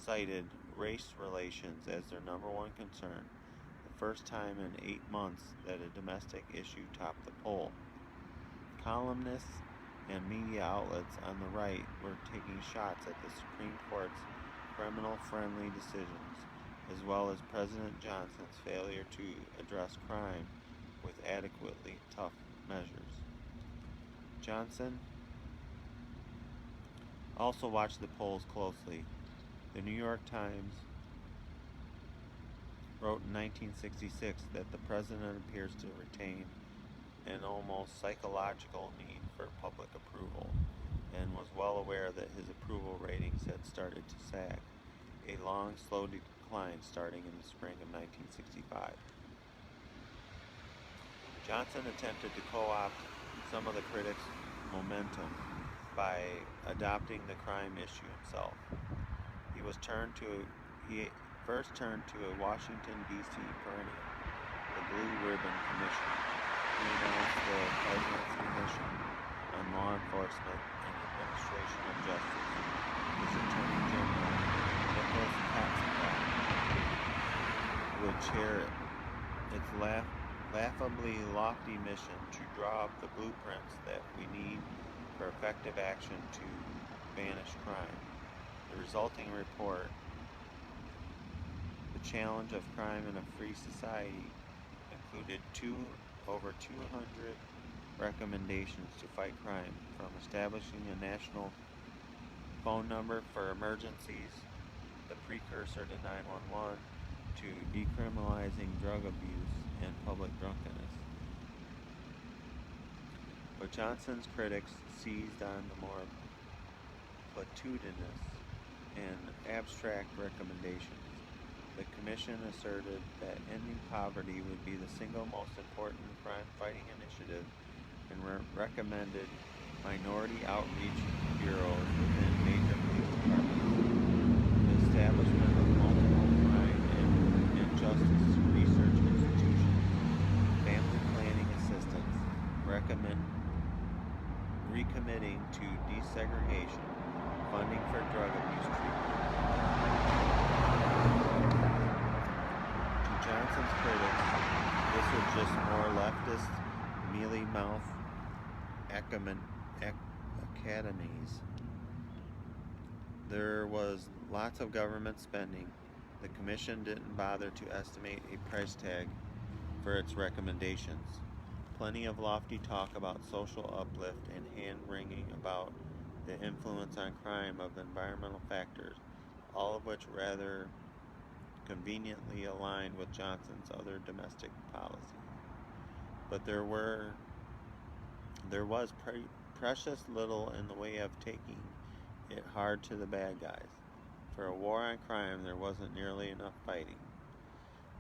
cited race relations as their number one concern, the first time in 8 months that a domestic issue topped the poll. Columnists and media outlets on the right were taking shots at the Supreme Court's criminal-friendly decisions, as well as President Johnson's failure to address crime with adequately tough measures. Johnson also watched the polls closely. The New York Times wrote in 1966 that the president appears to retain an almost psychological need for public approval, and was well aware that his approval ratings had started to sag, a long, slow decline starting in the spring of 1965. Johnson attempted to co-opt some of the critics' momentum by adopting the crime issue himself. He first turned to a Washington, D.C. perennial, the Blue Ribbon Commission, who announced the President's mission on law enforcement and administration of justice. His Attorney General, Nicholas Katzenbach, would chair it. Its laughably lofty mission to draw up the blueprints that we need for effective action to banish crime. The resulting report, The Challenge of Crime in a Free Society, included over 200 recommendations to fight crime, from establishing a national phone number for emergencies, the precursor to 911, to decriminalizing drug abuse and public drunkenness. But Johnson's critics seized on the more platitudinous and abstract recommendations. The Commission asserted that ending poverty would be the single most important crime-fighting initiative and recommended minority outreach bureaus within major police departments, the establishment of multiple crime and justice research institutions, family planning assistance, recommitting to desegregation, funding for drug abuse treatment. To Johnson's critics, this was just more leftist, mealy-mouthed academies. There was lots of government spending. The Commission didn't bother to estimate a price tag for its recommendations. Plenty of lofty talk about social uplift and hand-wringing about the influence on crime of environmental factors, all of which rather conveniently aligned with Johnson's other domestic policy. But there was precious little in the way of taking it hard to the bad guys. For a war on crime, there wasn't nearly enough fighting.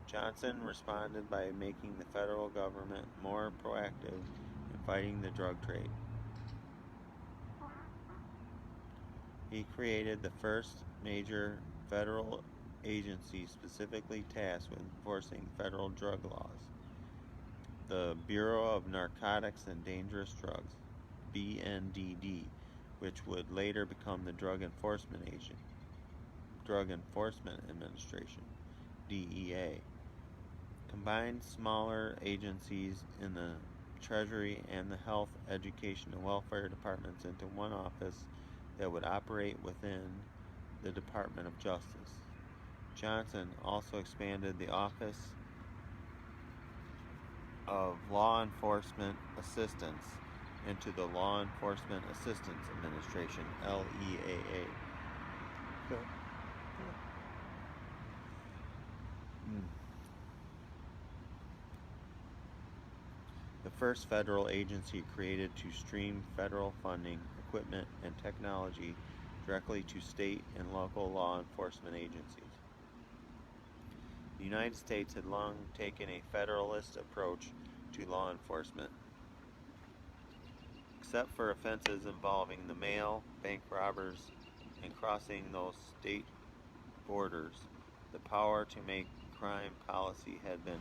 Johnson responded by making the federal government more proactive in fighting the drug trade. He created the first major federal agency specifically tasked with enforcing federal drug laws, the Bureau of Narcotics and Dangerous Drugs, BNDD, which would later become the Drug Enforcement Administration, DEA. Combined smaller agencies in the Treasury and the Health, Education, and Welfare departments into one office that would operate within the Department of Justice. Johnson also expanded the Office of Law Enforcement Assistance into the Law Enforcement Assistance Administration, LEAA. The first federal agency created to stream federal funding, equipment, and technology directly to state and local law enforcement agencies. The United States had long taken a federalist approach to law enforcement. Except for offenses involving the mail, bank robbers, and crossing those state borders, the power to make crime policy had been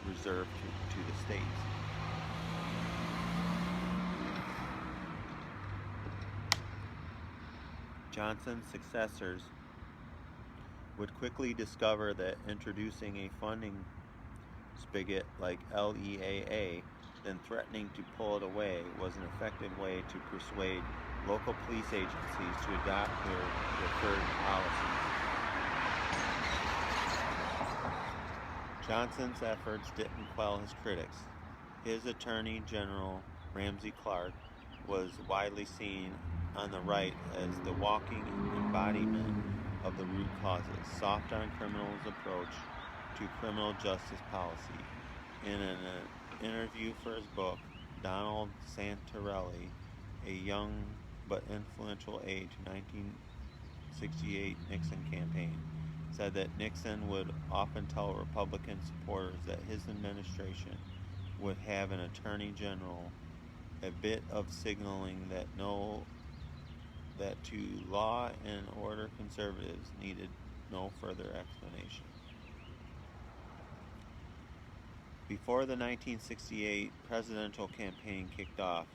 reserved to the states. Johnson's successors would quickly discover that introducing a funding spigot like LEAA, then threatening to pull it away, was an effective way to persuade local police agencies to adopt their preferred policies. Johnson's efforts didn't quell his critics. His Attorney General, Ramsey Clark, was widely seen on the right as the walking embodiment of the root causes, soft on criminals' approach to criminal justice policy. In an interview for his book, Donald Santarelli, a young but influential aide to 1968 Nixon campaign, said that Nixon would often tell Republican supporters that his administration would have an attorney general, a bit of signaling that to law and order conservatives needed no further explanation. Before the 1968 presidential campaign kicked off,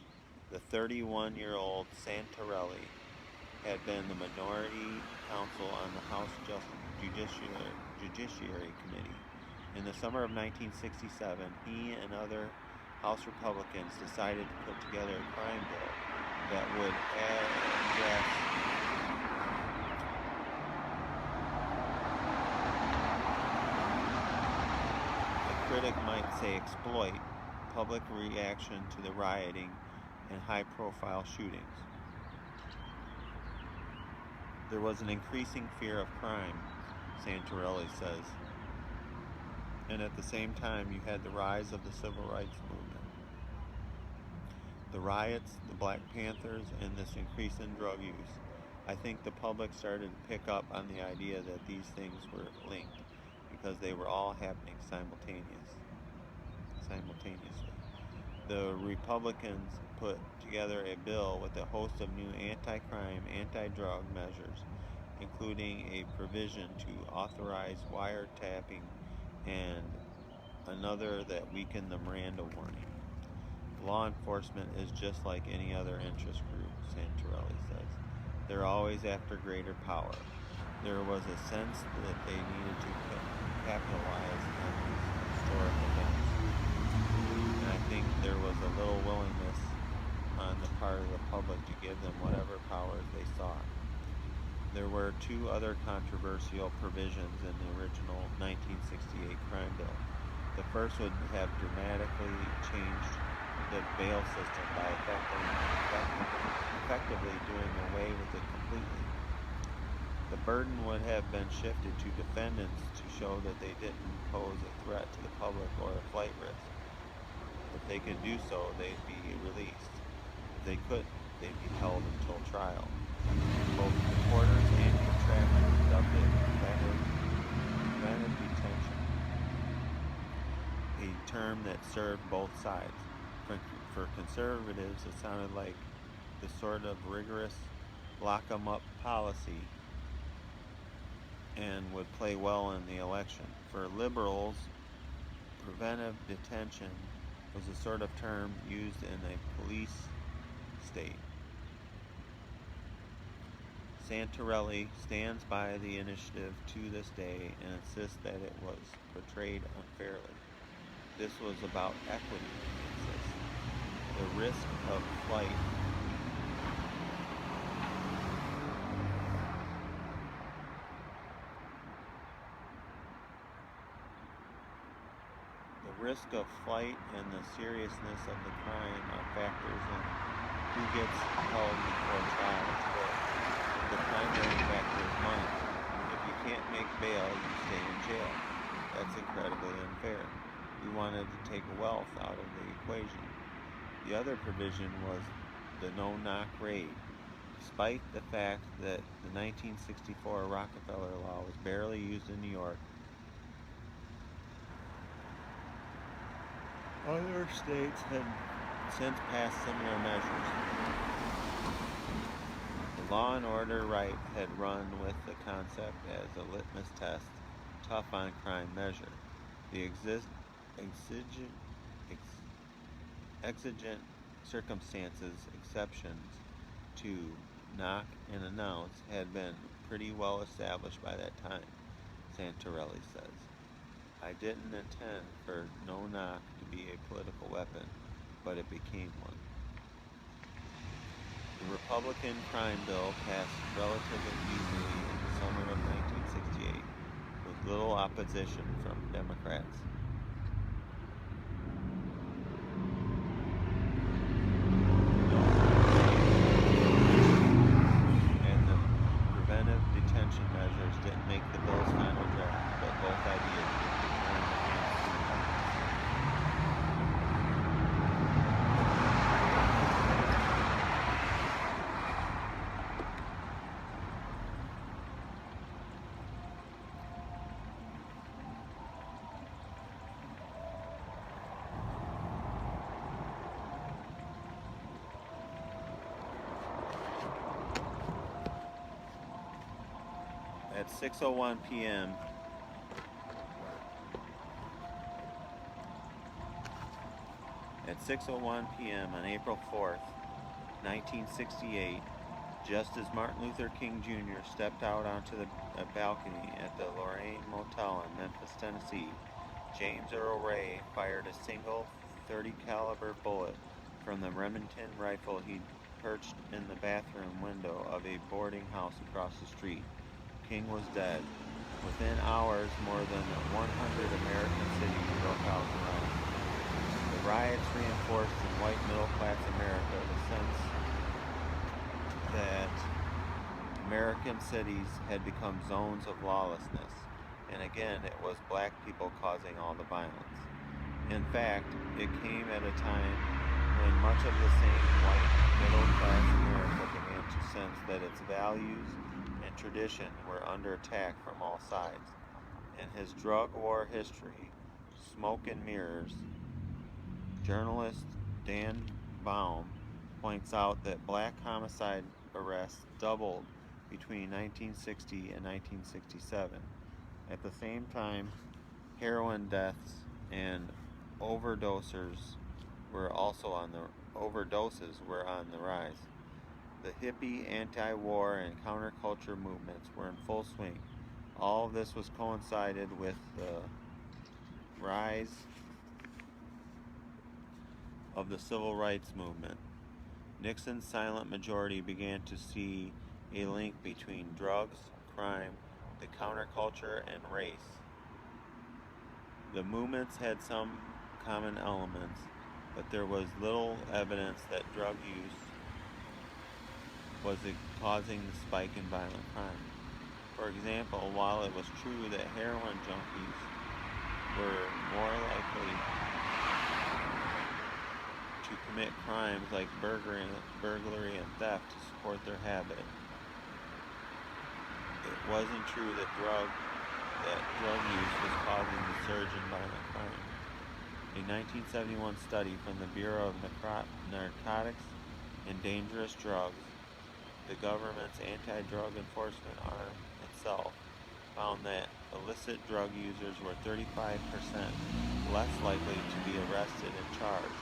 the 31-year-old Santarelli had been the minority counsel on the House Judiciary Committee. In the summer of 1967, he and other House Republicans decided to put together a crime bill that would address a critic might say exploit public reaction to the rioting and high-profile shootings. There was an increasing fear of crime, Santarelli says, and at the same time you had the rise of the civil rights movement. The riots, the Black Panthers, and this increase in drug use. I think the public started to pick up on the idea that these things were linked because they were all happening simultaneously. The Republicans put together a bill with a host of new anti-crime, anti-drug measures, including a provision to authorize wiretapping and another that weakened the Miranda warning. Law enforcement is just like any other interest group, Santarelli says. They're always after greater power. There was a sense that they needed to capitalize on these historic events. And I think there was a little willingness on the part of the public to give them whatever powers they sought. There were two other controversial provisions in the original 1968 crime bill. The first would have dramatically changed the bail system by effectively doing away with it completely. The burden would have been shifted to defendants to show that they didn't pose a threat to the public or a flight risk. If they could do so, they'd be released. If they couldn't, they'd be held until trial. Both reporters and contractors dubbed it preventive detention, a term that served both sides. For conservatives, it sounded like the sort of rigorous lock-'em-up policy and would play well in the election. For liberals, preventive detention was a sort of term used in a police state. Santarelli stands by the initiative to this day and insists that it was portrayed unfairly. This was about equity, he insists. The risk of flight and the seriousness of the crime are factors in who gets held before trial today. The primary factor is money. If you can't make bail, you stay in jail. That's incredibly unfair. We wanted to take wealth out of the equation. The other provision was the no-knock raid. Despite the fact that the 1964 Rockefeller law was barely used in New York, other states had since passed similar measures. The law and order right had run with the concept as a litmus test, tough on crime measure. The exigent circumstances exceptions to knock and announce had been pretty well established by that time, Santarelli says. I didn't intend for no knock to be a political weapon, but it became one. The Republican crime bill passed relatively easily in the summer of 1968 with little opposition from Democrats. And the preventive detention measures didn't make the bill's final draft, but both ideas did return the hands to the Republicans. At 6:01 p.m. At 6:01 p.m. on April 4th, 1968, just as Martin Luther King Jr. stepped out onto the balcony at the Lorraine Motel in Memphis, Tennessee, James Earl Ray fired a single .30 caliber bullet from the Remington rifle he'd perched in the bathroom window of a boarding house across the street. King was dead. Within hours, more than 100 American cities broke out in riots. The riots reinforced in white middle-class America the sense that American cities had become zones of lawlessness, and again it was black people causing all the violence. In fact, it came at a time when much of the same white middle-class America began to sense that its values and tradition were under attack from all sides. In his drug war history, Smoke and Mirrors, journalist Dan Baum points out that black homicide arrests doubled between 1960 and 1967. At the same time, heroin deaths and overdoses were on the rise. The hippie, anti-war, and counterculture movements were in full swing. All of this was coincided with the rise of the civil rights movement. Nixon's silent majority began to see a link between drugs, crime, the counterculture, and race. The movements had some common elements, but there was little evidence that drug use was causing the spike in violent crime. For example, while it was true that heroin junkies were more likely to commit crimes like burglary and theft to support their habit, it wasn't true that drug use was causing the surge in violent crime. A 1971 study from the Bureau of Narcotics and Dangerous Drugs, the government's anti-drug enforcement arm itself, found that illicit drug users were 35% less likely to be arrested and charged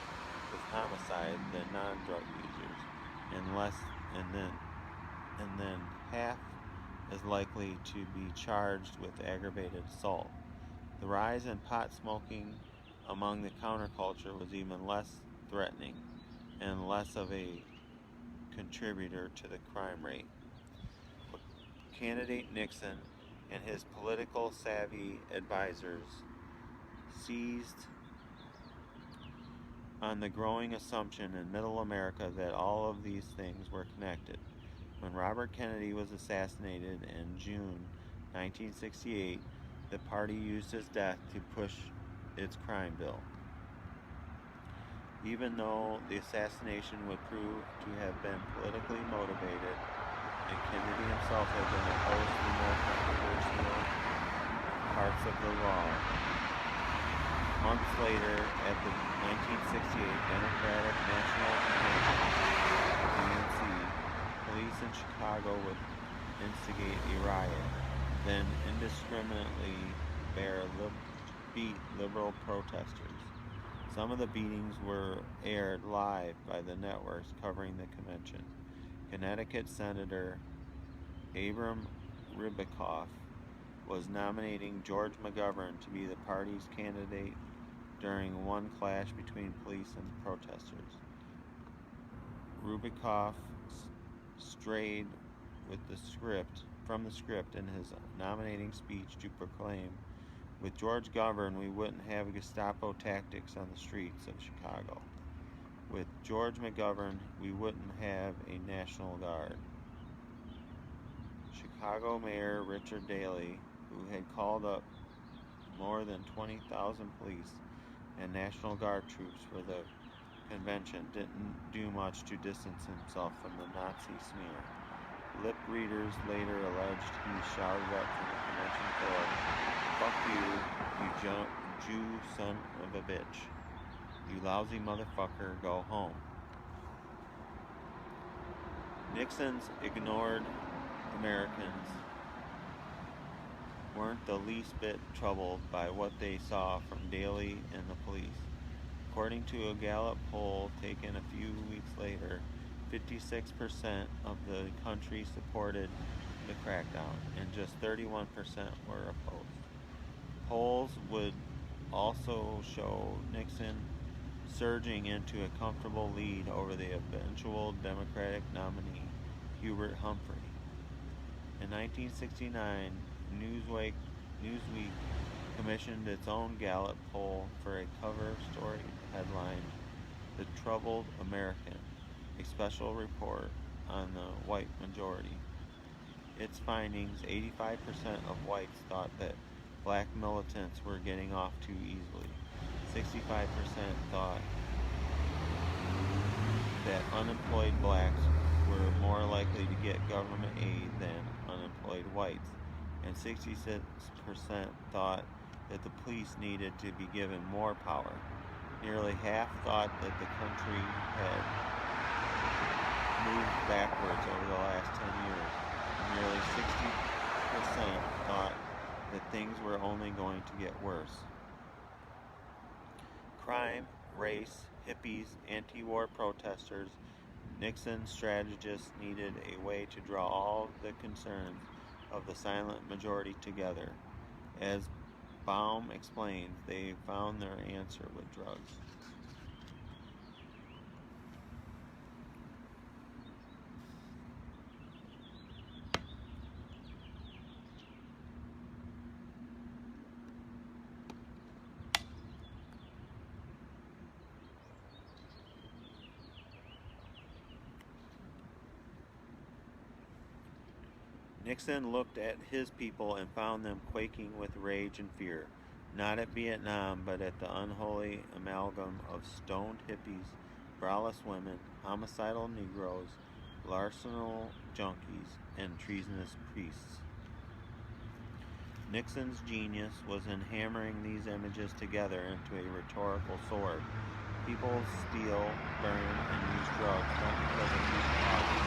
with homicide than non-drug users, and then half as likely to be charged with aggravated assault. The rise in pot smoking among the counterculture was even less threatening and less of a contributor to the crime rate. Candidate Nixon and his political savvy advisors seized on the growing assumption in Middle America that all of these things were connected. When Robert Kennedy was assassinated in June 1968, the party used his death to push its crime bill. Even though the assassination would prove to have been politically motivated, and Kennedy himself had been opposed to the more controversial parts of the law, months later, at the 1968 Democratic National Convention, DNC, police in Chicago would instigate a riot, then indiscriminately beat liberal protesters. Some of the beatings were aired live by the networks covering the convention. Connecticut Senator Abram Ribicoff was nominating George McGovern to be the party's candidate during one clash between police and protesters. Ribicoff strayed from the script in his nominating speech to proclaim, "With George Govern, we wouldn't have Gestapo tactics on the streets of Chicago. With George McGovern, we wouldn't have a National Guard." Chicago Mayor Richard Daley, who had called up more than 20,000 police and National Guard troops for the convention, didn't do much to distance himself from the Nazi smear. Lip readers later alleged he shouted up from the convention floor, "Fuck you, you Jew son of a bitch. You lousy motherfucker, go home." Nixon's ignored Americans weren't the least bit troubled by what they saw from Daley and the police. According to a Gallup poll taken a few weeks later, 56% of the country supported the crackdown, and just 31% were opposed. Polls would also show Nixon surging into a comfortable lead over the eventual Democratic nominee, Hubert Humphrey. In 1969, Newsweek commissioned its own Gallup poll for a cover story headlined "The Troubled American," a special report on the white majority. Its findings: 85% of whites thought that black militants were getting off too easily. 65% thought that unemployed blacks were more likely to get government aid than unemployed whites, and 66% thought that the police needed to be given more power. Nearly half thought that the country had moved backwards over the last 10 years, and nearly 60% thought that things were only going to get worse. Crime, race, hippies, anti-war protesters, Nixon's strategists needed a way to draw all the concerns of the silent majority together. As Baum explains, they found their answer with drugs. Nixon looked at his people and found them quaking with rage and fear, not at Vietnam, but at the unholy amalgam of stoned hippies, braless women, homicidal Negroes, larcenal junkies, and treasonous priests. Nixon's genius was in hammering these images together into a rhetorical sword. People steal, burn, and use drugs not because of youth poverty,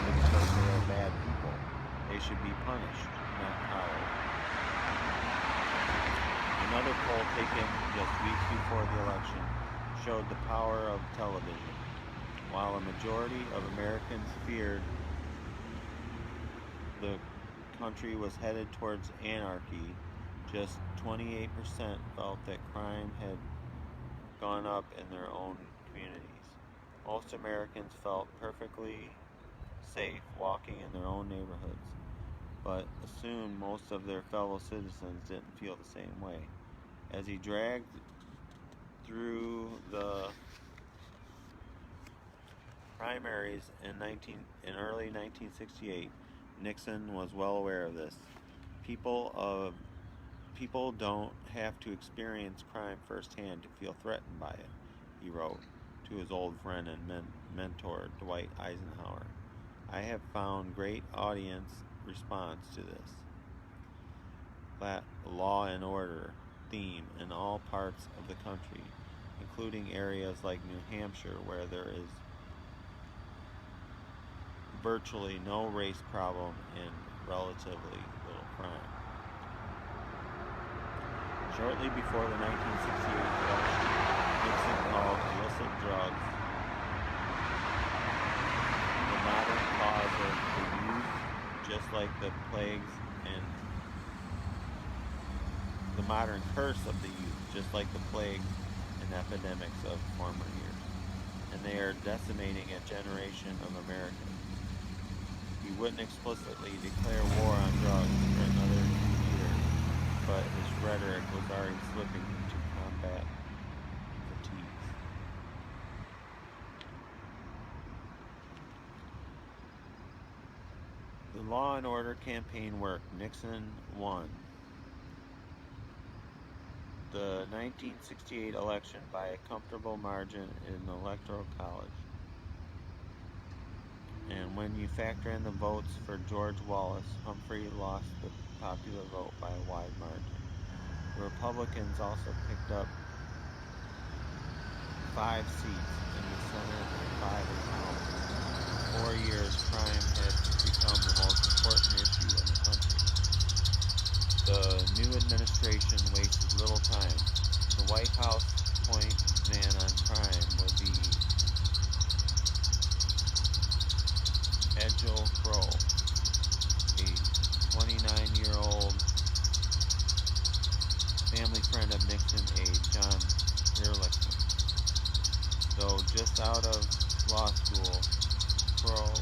but because they are bad people. They should be punished, not collared. Another poll taken just weeks before the election showed the power of television. While a majority of Americans feared the country was headed towards anarchy, just 28% felt that crime had gone up in their own communities. Most Americans felt perfectly safe walking in their own neighborhoods, but assumed most of their fellow citizens didn't feel the same way. As he dragged through the primaries in early 1968, Nixon was well aware of this. People don't have to experience crime firsthand to feel threatened by it, he wrote to his old friend and mentor, Dwight Eisenhower. I have found great audience response to this law and order theme in all parts of the country, including areas like New Hampshire, where there is virtually no race problem and relatively little crime. Shortly before the 1968 election, Nixon called illicit drugs the modern cause of the youth, just like the plagues, and the modern curse of the youth, just like the plagues and epidemics of former years. And they are decimating a generation of Americans. He wouldn't explicitly declare war on drugs for another year, but his rhetoric was already slipping into combat fatigue. The law and order campaign worked. Nixon won the 1968 election by a comfortable margin in the Electoral College. And when you factor in the votes for George Wallace, Humphrey lost the popular vote by a wide margin. The Republicans also picked up 5 seats in the Senate and 5 in the House. For 4 years, crime had become the most important issue in the country. The administration wasted little time. The White House point man on crime would be Edgell Crow, a 29-year-old family friend of Nixon aide John Ehrlichman. Though just out of law school, Crow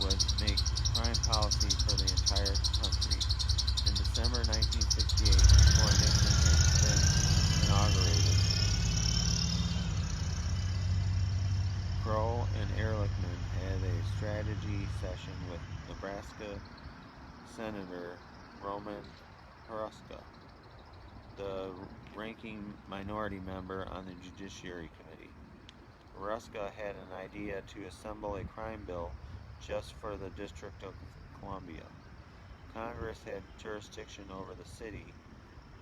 would make crime policy for the entire country. In December 1968, before Nixon had been inaugurated, Crow and Ehrlichman had a strategy session with Nebraska Senator Roman Haruska, the ranking minority member on the Judiciary Committee. Haruska had an idea to assemble a crime bill just for the District of Columbia. Congress had jurisdiction over the city,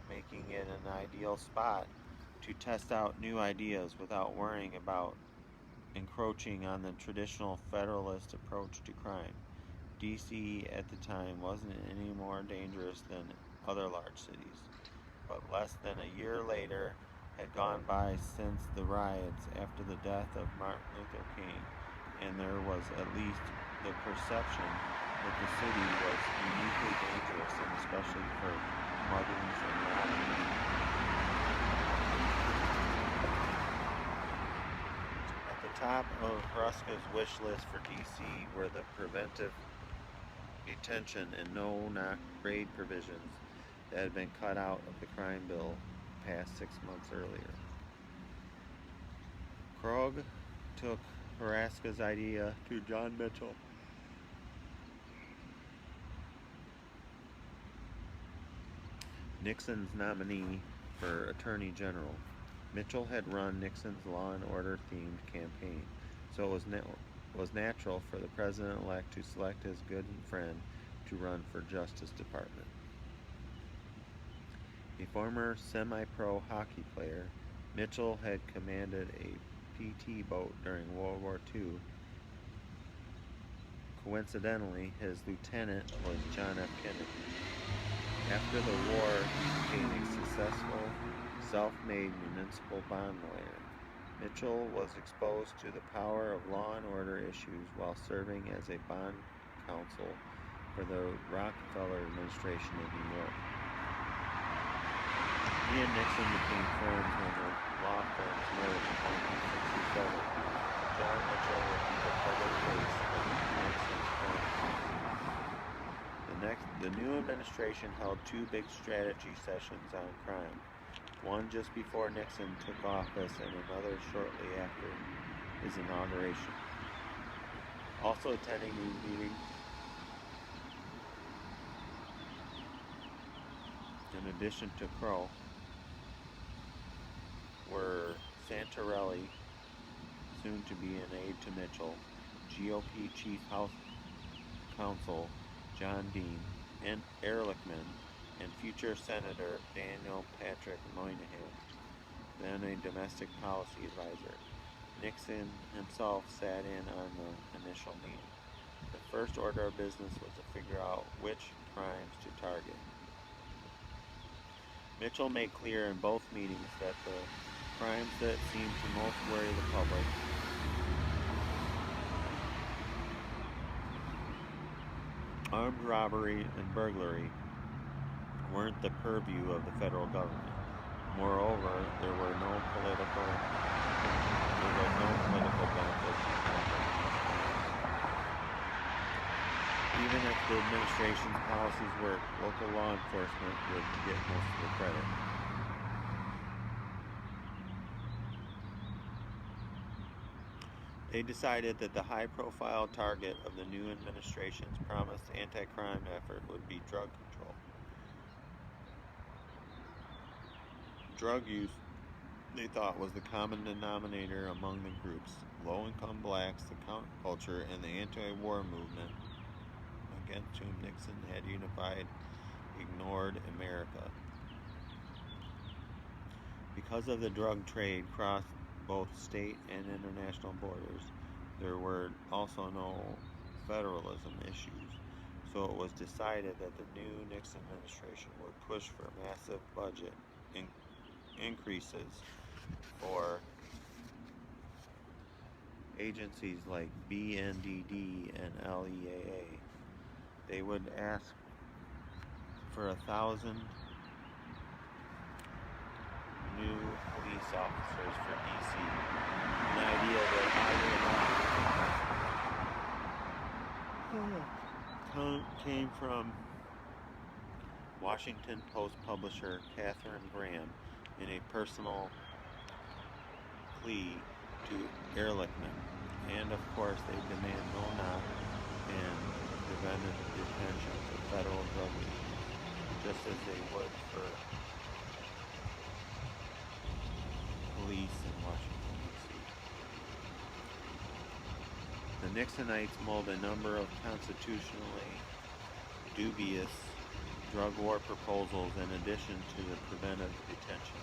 making it an ideal spot to test out new ideas without worrying about encroaching on the traditional federalist approach to crime. D.C. at the time wasn't any more dangerous than other large cities, but less than a year later had gone by since the riots after the death of Martin Luther King, and there was at least the perception that the city was uniquely dangerous, and especially for muggings and robberies. At the top of Haruska's wish list for D.C. were the preventive detention and no-knock raid provisions that had been cut out of the crime bill passed 6 months earlier. Krogh took Haruska's idea to John Mitchell, Nixon's nominee for Attorney General. Mitchell had run Nixon's law and order themed campaign, so it was natural for the president-elect to select his good friend to run for Justice Department. A former semi-pro hockey player, Mitchell had commanded a PT boat during World War II. Coincidentally, his lieutenant was John F. Kennedy. After the war, he became a successful, self-made municipal bond lawyer. Mitchell was exposed to the power of law and order issues while serving as a bond counsel for the Rockefeller administration in New York. He and Nixon became friends when the law firms merged in 1967. John Mitchell would be the public face of Nixon's firm. The new administration held two big strategy sessions on crime, one just before Nixon took office and another shortly after his inauguration. Also attending these meetings, in addition to Crow, were Santarelli, soon to be an aide to Mitchell, GOP Chief House Counsel John Dean, and Ehrlichman, and future Senator Daniel Patrick Moynihan, then a domestic policy advisor. Nixon himself sat in on the initial meeting. The first order of business was to figure out which crimes to target. Mitchell made clear in both meetings that the crimes that seemed to most worry the public armed robbery and burglary weren't the purview of the federal government. Moreover, there was no political benefit to tackling. Even if the administration's policies worked, local law enforcement would get most of the credit. They decided that the high-profile target of the new administration's promised anti-crime effort would be drug control. Drug use, they thought, was the common denominator among the groups: low-income blacks, the counterculture, and the anti-war movement against whom Nixon had unified, ignored America. Because of the drug trade crossed both state and international borders, there were also no federalism issues, So it was decided that the new Nixon administration would push for massive budget increases for agencies like BNDD and LEAA. They would ask for 1,000 new police officers for DC. An idea that came from Washington Post publisher Katharine Graham in a personal plea to Ehrlichman. And of course, they demand no-knock and preventive detention for federal drug users, just as they would for police in Washington, D.C. The Nixonites mulled a number of constitutionally dubious drug war proposals in addition to the preventive detention.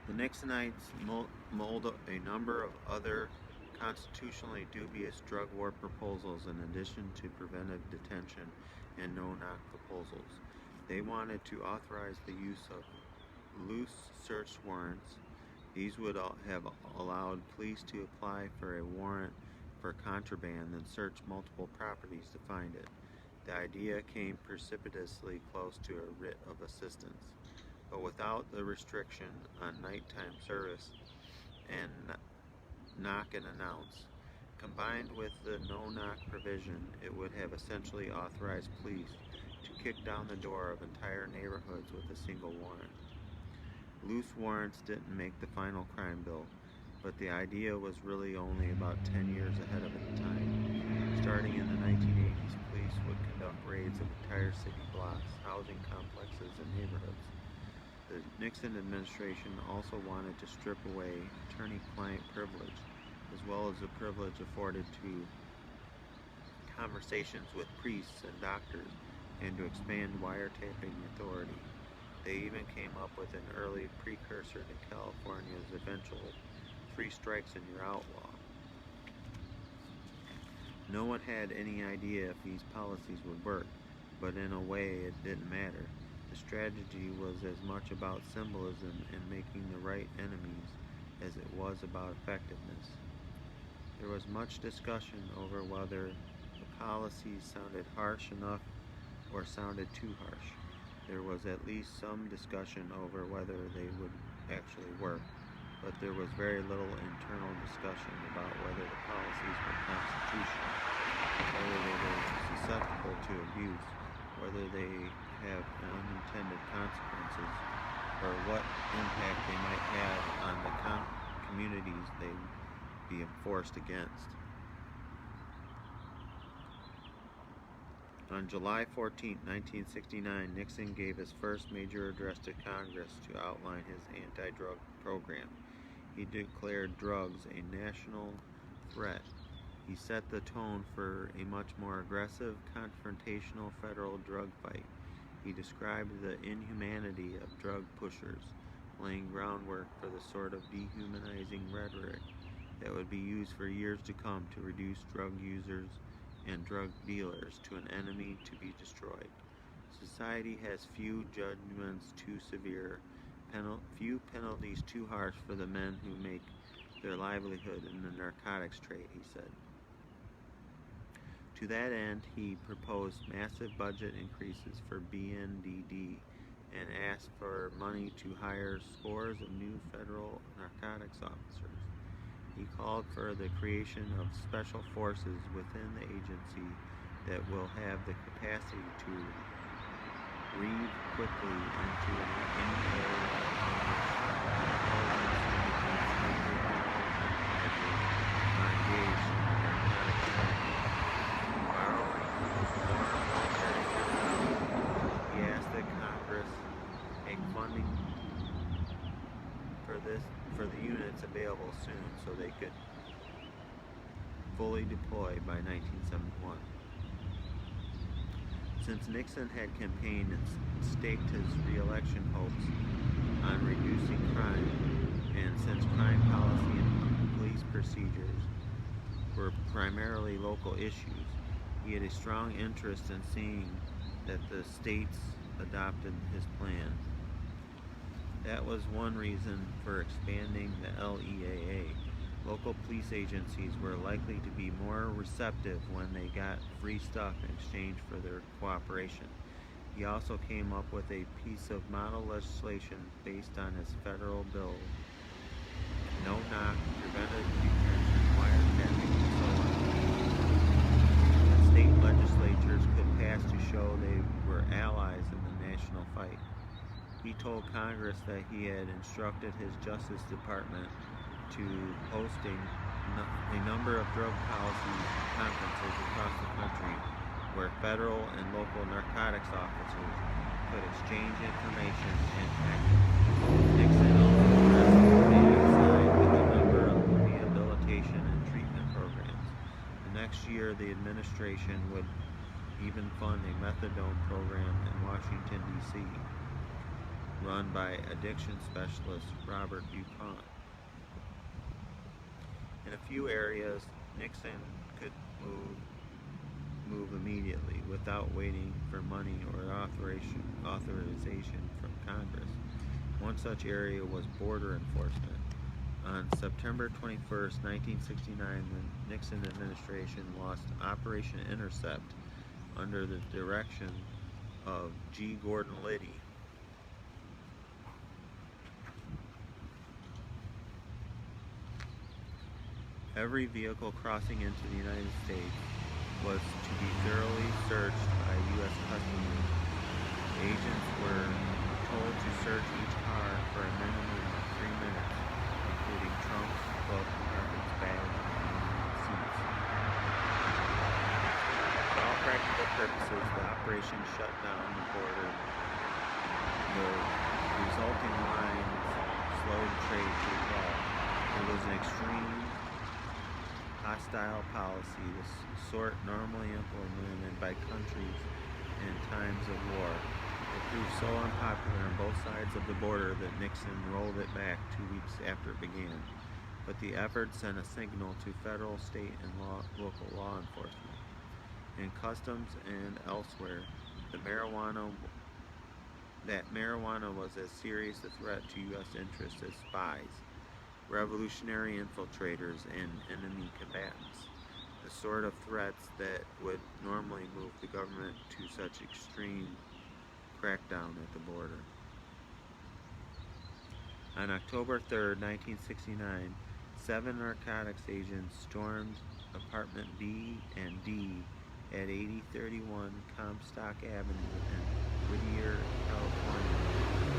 The Nixonites mulled a number of other constitutionally dubious drug war proposals in addition to preventive detention and no-knock proposals. They wanted to authorize the use of loose search warrants. These would have allowed police to apply for a warrant for contraband and search multiple properties to find it. The idea came precipitously close to a writ of assistance, but without the restriction on nighttime service and knock and announce. Combined with the no-knock provision, it would have essentially authorized police to kick down the door of entire neighborhoods with a single warrant. Loose warrants didn't make the final crime bill, but the idea was really only about 10 years ahead of its time. Starting in the 1980s, police would conduct raids of entire city blocks, housing complexes, and neighborhoods. The Nixon administration also wanted to strip away attorney-client privilege as well as the privilege afforded to conversations with priests and doctors, and to expand wiretapping authority. They even came up with an early precursor to California's eventual 3 strikes and you're outlaw. No one had any idea if these policies would work, but in a way it didn't matter. The strategy was as much about symbolism and making the right enemies as it was about effectiveness. There was much discussion over whether the policies sounded harsh enough or sounded too harsh. There was at least some discussion over whether they would actually work, but there was very little internal discussion about whether the policies were constitutional, whether they were susceptible to abuse, whether they have unintended consequences, or what impact they might have on the communities they'd be enforced against. On July 14, 1969, Nixon gave his first major address to Congress to outline his anti-drug program. He declared drugs a national threat. He set the tone for a much more aggressive, confrontational federal drug fight. He described the inhumanity of drug pushers, laying groundwork for the sort of dehumanizing rhetoric that would be used for years to come to reduce drug users and drug dealers to an enemy to be destroyed. Society has few judgments too severe, few penalties too harsh for the men who make their livelihood in the narcotics trade, he said. To that end, he proposed massive budget increases for BNDD and asked for money to hire scores of new federal narcotics officers. He called for the creation of special forces within the agency that will have the capacity to read quickly into any area are engaged in narcotic trafficking, borrowing more military personnel. He asked that Congress make funding for the units available soon so they could fully deploy by 1971. Since Nixon had campaigned and staked his re-election hopes on reducing crime, and since crime policy and police procedures were primarily local issues, he had a strong interest in seeing that the states adopted his plan. That was one reason for expanding the LEAA. Local police agencies were likely to be more receptive when they got free stuff in exchange for their cooperation. He also came up with a piece of model legislation based on his federal bill: no-knock, preventive detention, wiretapping, and so on, that state legislatures could pass to show they were allies in the national fight. He told Congress that he had instructed his Justice Department to host a number of drug policy conferences across the country where federal and local narcotics officers could exchange information and tactics. Nixon also signed with a number of rehabilitation and treatment programs. The next year, the administration would even fund a methadone program in Washington, D.C., run by addiction specialist Robert DuPont. In a few areas, Nixon could move immediately without waiting for money or authorization from Congress. One such area was border enforcement. On September 21st, 1969, the Nixon administration launched Operation Intercept under the direction of G. Gordon Liddy. Every vehicle crossing into the United States was to be thoroughly searched by U.S. Customs. Agents were told to search each car for a minimum of 3 minutes, including trunks, glove compartments, bags, and seats. For all practical purposes, the operation shut down the border. The resulting lines slowed trade to a halt. It was an extreme hostile policy, the sort normally implemented by countries in times of war. It proved so unpopular on both sides of the border that Nixon rolled it back 2 weeks after it began. But the effort sent a signal to federal, state, and local law enforcement. In customs and elsewhere, marijuana was as serious a threat to U.S. interests as spies, revolutionary infiltrators, and enemy combatants, the sort of threats that would normally move the government to such extreme crackdown at the border. On October 3, 1969, 7 narcotics agents stormed apartment B and D at 8031 Comstock Avenue in Whittier, California.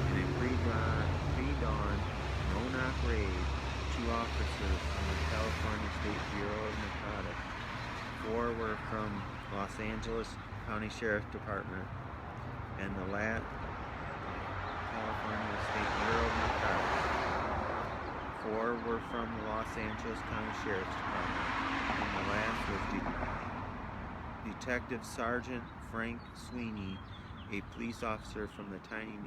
In a pre-dawn, no-knock raid, 2 officers from the California State Bureau of Narcotics, 4 were from Los Angeles County Sheriff's Department, and the last California State Bureau of Narcotics. 4 were from the Los Angeles County Sheriff's Department, and the last was Detective Sergeant Frank Sweeney, a police officer from the tiny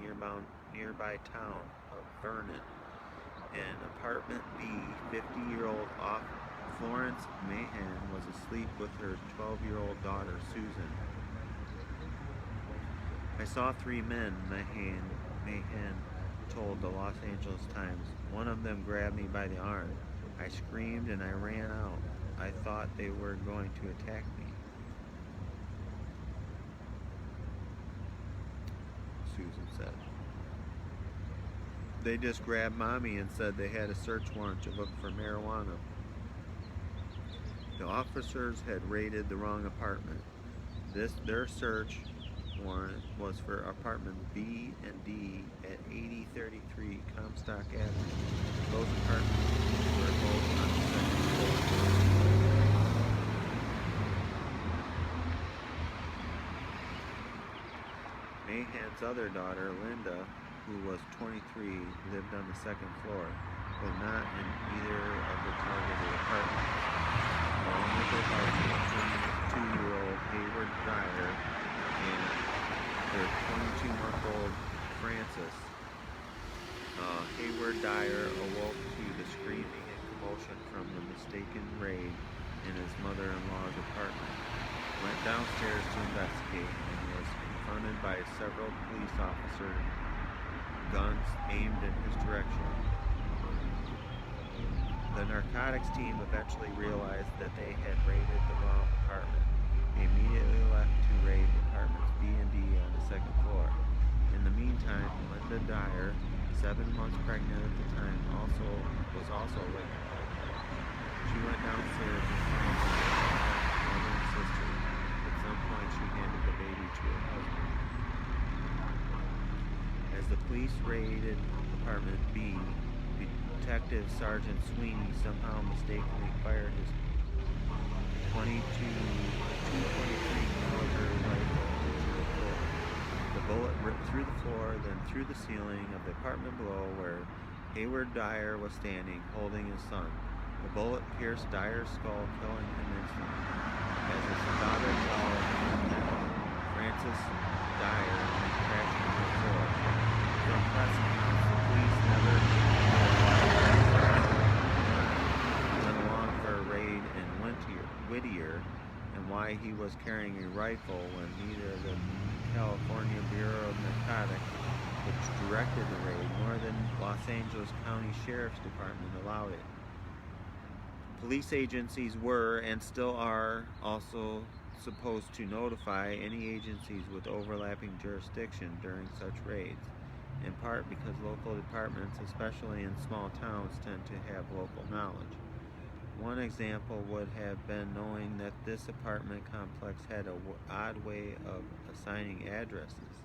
nearby town of Vernon. In apartment B, 50-year-old Florence Mahan was asleep with her 12-year-old daughter, Susan. I saw 3 men, Mahan told the Los Angeles Times. One of them grabbed me by the arm. I screamed and I ran out. I thought they were going to attack me, Susan said. They just grabbed Mommy and said they had a search warrant to look for marijuana. The officers had raided the wrong apartment. Their search warrant was for apartment B and D at 8033 Comstock Avenue. Those apartments were both on the second floor. Mahan's other daughter, Linda, who was 23, lived on the second floor, but not in either of the targeted apartments. Along with their husband, 22-year-old Hayward Dyer, and their 22-month-old Frances. Hayward Dyer awoke to the screaming and commotion from the mistaken raid in his mother-in-law's apartment, went downstairs to investigate, and was confronted by several police officers, guns aimed in his direction. The narcotics team eventually realized that they had raided the wrong apartment. They immediately left to raid apartments B and D on the second floor. In the meantime, Linda Dyer, 7 months pregnant at the time, was also awake. She went downstairs and found her mother and sister. At some point, she handed the baby to her husband. As the police raided apartment B, Detective Sergeant Sweeney somehow mistakenly fired his 223 caliber rifle into the floor. The bullet ripped through the floor, then through the ceiling of the apartment below where Hayward Dyer was standing, holding his son. The bullet pierced Dyer's skull, killing him instantly. As his daughter fell, Frances Dyer crashed to the floor. From press accounts, the police never went along for a raid in Whittier, and why he was carrying a rifle when neither the California Bureau of Narcotics, which directed the raid, nor the Los Angeles County Sheriff's Department allowed it. Police agencies were, and still are, also supposed to notify any agencies with overlapping jurisdiction during such raids, in part because local departments, especially in small towns, tend to have local knowledge. One example would have been knowing that this apartment complex had an odd way of assigning addresses.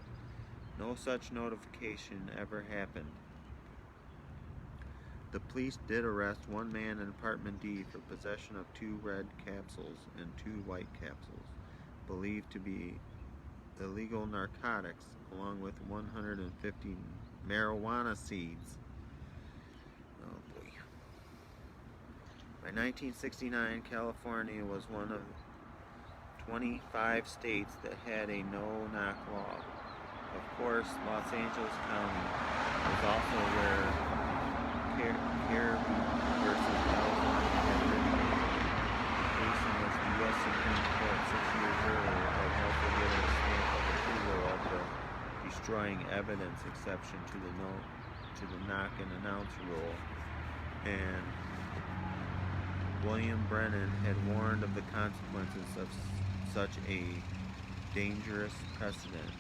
No such notification ever happened. The police did arrest 1 man in apartment D for possession of 2 red capsules and 2 white capsules, believed to be illegal narcotics, along with 150 marijuana seeds. Oh boy. By 1969, California was one of 25 states that had a no-knock law. Of course, Los Angeles County was also where Caribou versus California had originated. The case in which the U.S. Supreme Court 6 years earlier had also given a stamp of approval of the destroying evidence exception to the knock and announce rule, and William Brennan had warned of the consequences of such a dangerous precedent.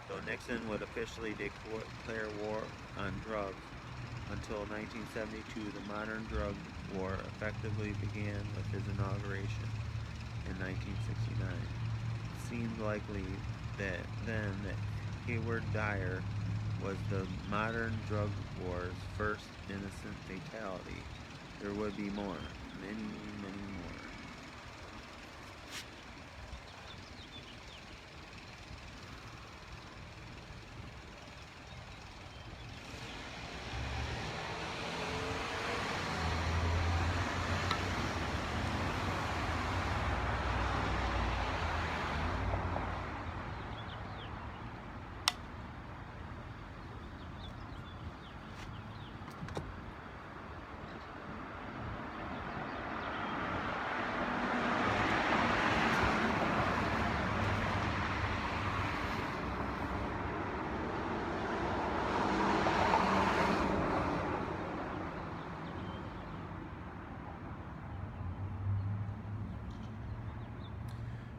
Though Nixon would officially declare war on drugs until 1972, the modern drug war effectively began with his inauguration in 1969. It seemed likely that then that Hayward Dyer was the modern drug war's first innocent fatality. There would be more, many, many more.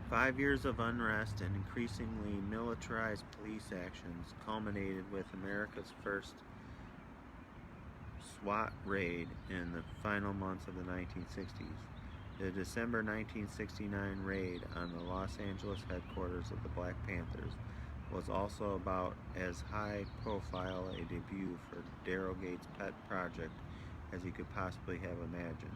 Five years of unrest and increasingly militarized police actions culminated with America's first Swat raid in the final months of the 1960s. The December 1969 raid on the Los Angeles headquarters of the Black Panthers was also about as high profile a debut for Darrell Gates' pet project as he could possibly have imagined.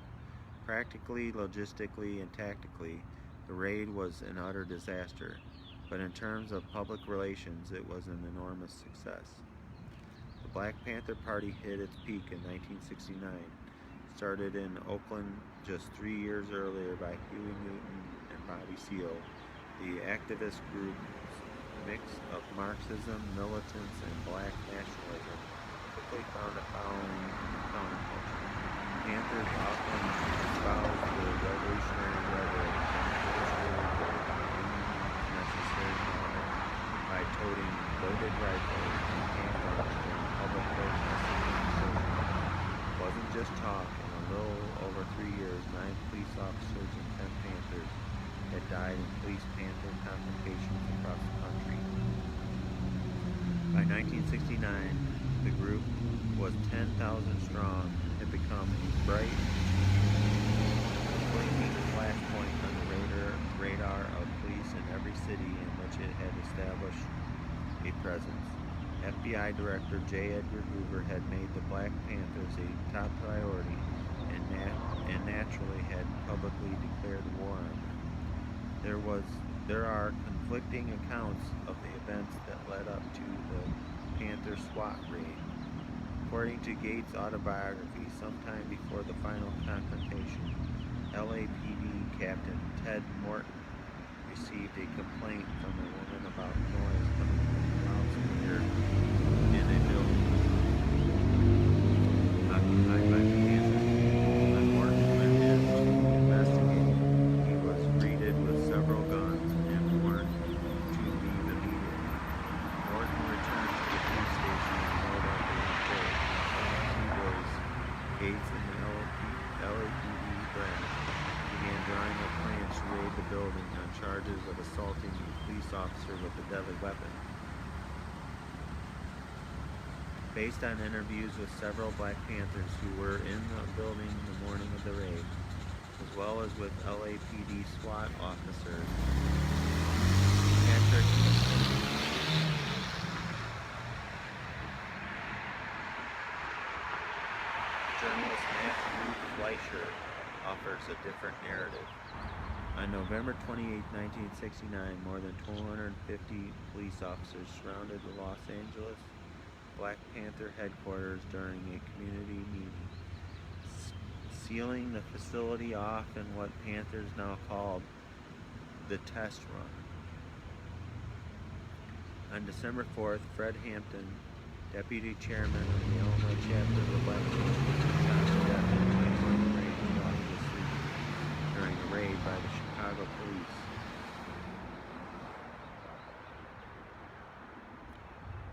Practically, logistically, and tactically, the raid was an utter disaster, but in terms of public relations, it was an enormous success. The Black Panther Party hit its peak in 1969, started in Oakland just 3 years earlier by Huey Newton and Bobby Seale. The activist group's mix of Marxism, militants, and black nationalism quickly found a following in the counterculture. Panthers often espoused the revolutionary rhetoric by toting loaded rifles and handguns during public protests. It wasn't just talk. In a little over 3 years, 9 police officers and 10 Panthers had died in police Panther confrontations across the country. By 1969, the group was 10,000 strong and had become a bright, blinking flashpoint on the radar of police in every city in which it had established a presence. FBI Director J. Edgar Hoover had made the Black Panthers a top priority and naturally had publicly declared war on them. There are conflicting accounts of the events that led up to the Panther SWAT raid. According to Gates' autobiography, sometime before the final confrontation, LAPD Captain Ted Morton received a complaint from a woman about noise coming from the loudspeaker in a building occupied by Panthers. When Morton went in to investigate, he was greeted with several guns and warned to leave immediately. Morton returned to the police station and rolled up a report. On 2 days, Gates and the LAPD branch began drawing up plans to raid the building on charges of assaulting a police officer with a deadly weapon. Based on interviews with several Black Panthers who were in the building the morning of the raid, as well as with LAPD SWAT officers, journalist Mapp Fleischer offers a different narrative. On November 28, 1969, more than 250 police officers surrounded the Los Angeles Black Panther headquarters during a community meeting. sealing the facility off in what Panthers now called the test run. On December 4th, Fred Hampton, deputy chairman of the Illinois chapter of the Black Panthers, was shot to death in a range while he was sleeping during a raid by the Chicago police.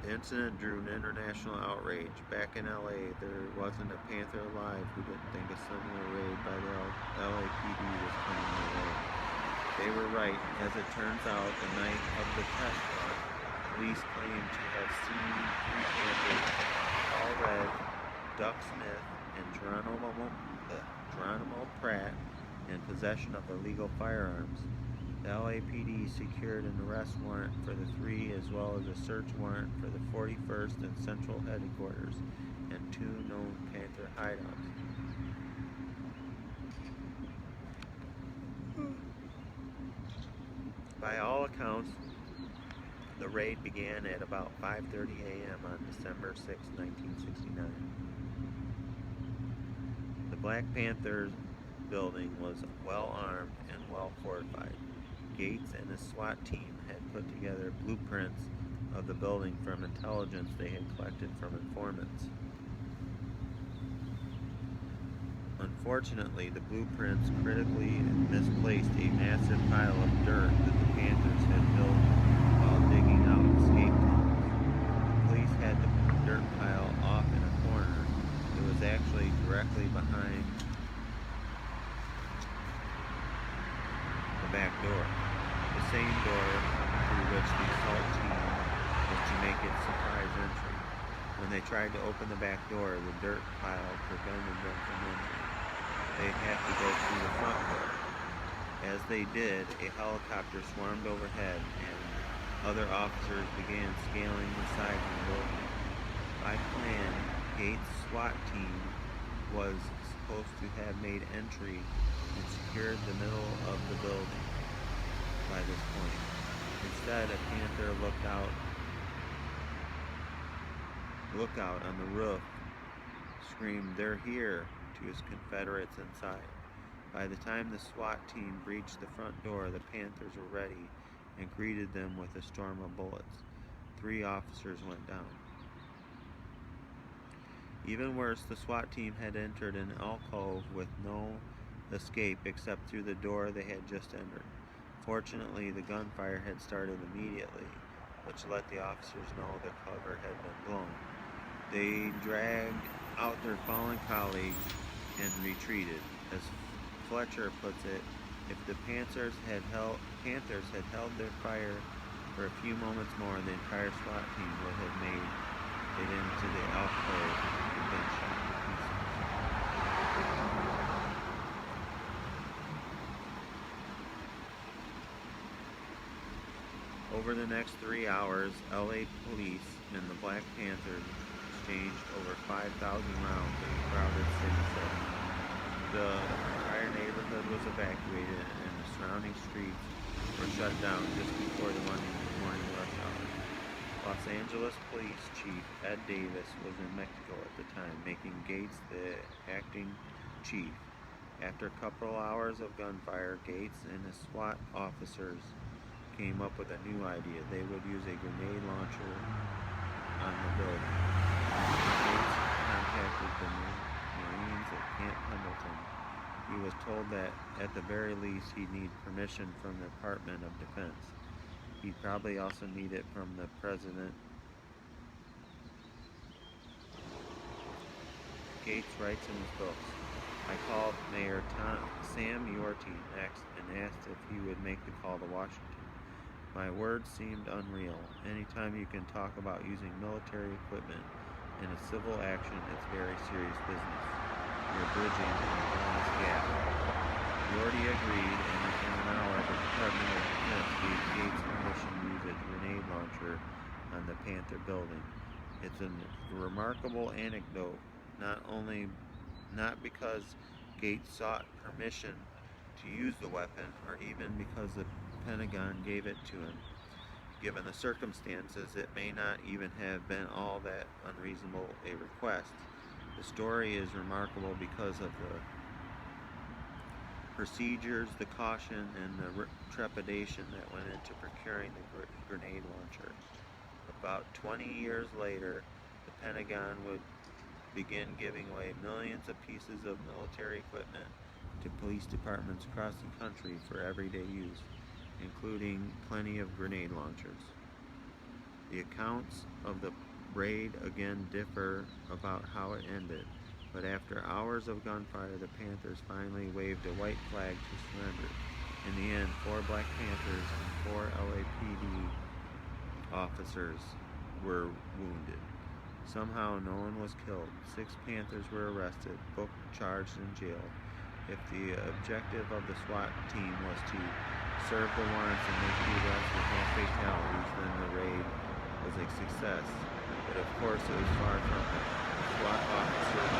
The incident drew an international outrage. Back in LA, there wasn't a Panther alive who didn't think a similar raid by the LAPD was coming their way. They were right. As it turns out, the night of the test run, police claimed to have seen three Panthers, Paul Red, Duck Smith, and Geronimo Pratt, in possession of illegal firearms. The LAPD secured an arrest warrant for the three, as well as a search warrant for the 41st and Central Headquarters and two known Panther hideouts. By all accounts, the raid began at about 5:30 a.m. on December 6, 1969. The Black Panthers building was well armed and well fortified. Gates and his SWAT team had put together blueprints of the building from intelligence they had collected from informants. Unfortunately, the blueprints critically misplaced a massive pile of dirt that the Panthers had built while digging out escape tunnels. The police had the dirt pile off in a corner. It was actually directly behind the back door, the same door through which the assault team was to make its surprise entry. When they tried to open the back door, the dirt pile prevented them from entering. They'd have to go through the front door. As they did, a helicopter swarmed overhead, and other officers began scaling the sides of the building. By plan, Gates' SWAT team was supposed to have made entry and secured the middle of the building by this point. Instead, a Panther lookout on the roof screamed, "They're here," to his Confederates inside. By the time the SWAT team breached the front door, the Panthers were ready and greeted them with a storm of bullets. 3 officers went down. Even worse, the SWAT team had entered an alcove with no escape except through the door they had just entered. Fortunately, the gunfire had started immediately, which let the officers know their cover had been blown. They dragged out their fallen colleagues and retreated. As Fletcher puts it, if the Panthers had held their fire for a few moments more, the entire SWAT team would have made it into the alcove and been shot to pieces. Over the next 3 hours, LA police and the Black Panthers exchanged over 5,000 rounds in the crowded city center. The entire neighborhood was evacuated and the surrounding streets were shut down just before the morning rush hour. Los Angeles Police Chief Ed Davis was in Mexico at the time, making Gates the acting chief. After a couple hours of gunfire, Gates and his SWAT officers came up with a new idea. They would use a grenade launcher on the building. Gates contacted the Marines at Camp Pendleton. He was told that at the very least he'd need permission from the Department of Defense. He'd probably also need it from the President. Gates writes in his books, "I called Mayor Sam Yorty next and asked if he would make the call to Washington. My words seemed unreal. Anytime you can talk about using military equipment in a civil action, it's very serious business. You're bridging an enormous gap." Yorty agreed, and within an hour, the Department of Defense gave Gates permission to use a grenade launcher on the Panther building. It's a remarkable anecdote, not because Gates sought permission to use the weapon, or even because the Pentagon gave it to him. Given the circumstances, it may not even have been all that unreasonable a request. The story is remarkable because of the procedures, the caution, and the trepidation that went into procuring the grenade launcher. About 20 years later, the Pentagon would begin giving away millions of pieces of military equipment to police departments across the country for everyday use, including plenty of grenade launchers. The accounts of the raid again differ about how it ended, but after hours of gunfire, the Panthers finally waved a white flag to surrender. In the end, 4 Black Panthers and 4 LAPD officers were wounded. Somehow no one was killed. 6 Panthers were arrested, booked, charged, and jailed. If the objective of the SWAT team was to serve the warrants and make the arrests with no fatalities, then the raid was a success. But of course it was far from it. SWAT officers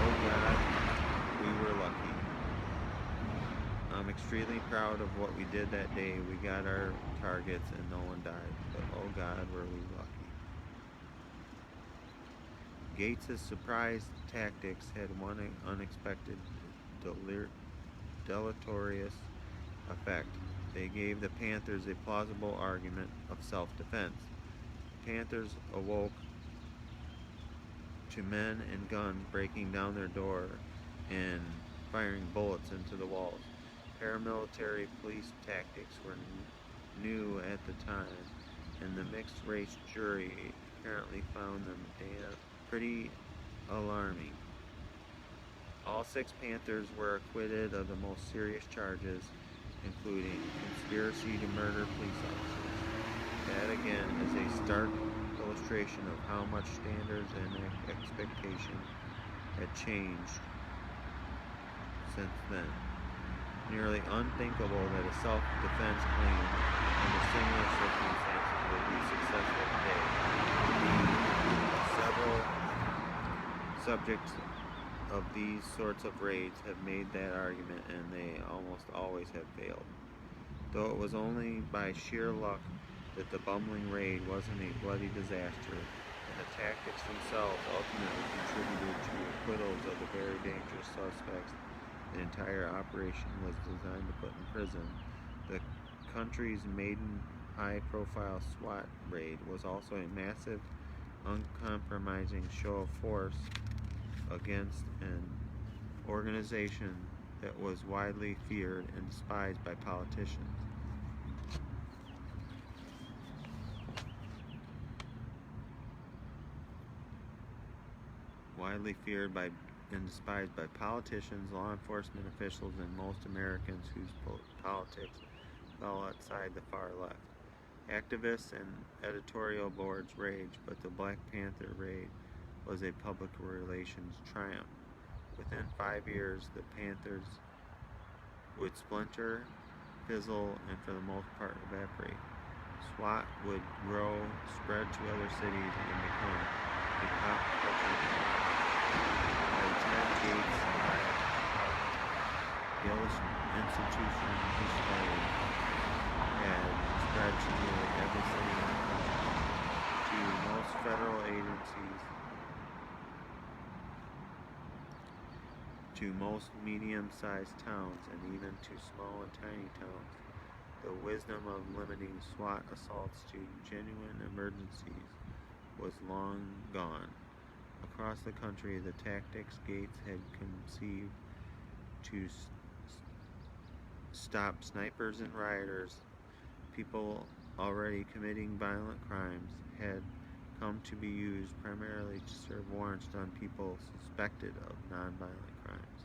oh God, we were lucky. I'm extremely proud of what we did that day. We got our targets and no one died. But oh God, were we lucky. Gates's surprise tactics had one unexpected deleterious effect. They gave the Panthers a plausible argument of self-defense. The Panthers awoke to men and guns breaking down their door and firing bullets into the walls. Paramilitary police tactics were new at the time, and the mixed-race jury apparently found them pretty alarming. All 6 Panthers were acquitted of the most serious charges, including conspiracy to murder police officers. That again is a stark illustration of how much standards and expectation had changed since then. Nearly unthinkable that a self-defense claim under similar circumstances would be successful today. Several subjects of these sorts of raids have made that argument, and they almost always have failed. Though it was only by sheer luck that the bumbling raid wasn't a bloody disaster, and the tactics themselves ultimately contributed to acquittals of the very dangerous suspects the entire operation was designed to put in prison, the country's maiden high-profile SWAT raid was also a massive, uncompromising show of force against an organization that was widely feared and despised by politicians. Widely feared by and despised by politicians, law enforcement officials, and most Americans whose politics fell outside the far left. Activists and editorial boards raged, but the Black Panther raid was a public relations triumph. Within 5 years, the Panthers would splinter, fizzle, and for the most part evaporate. SWAT would grow, spread to other cities, and become a pop culture. By the time Gates the institution history had spread to nearly every city in the country, to most federal agencies, to most medium-sized towns, and even to small and tiny towns. The wisdom of limiting SWAT assaults to genuine emergencies was long gone. Across the country, the tactics Gates had conceived to stop snipers and rioters, people already committing violent crimes, had come to be used primarily to serve warrants on people suspected of nonviolent crimes.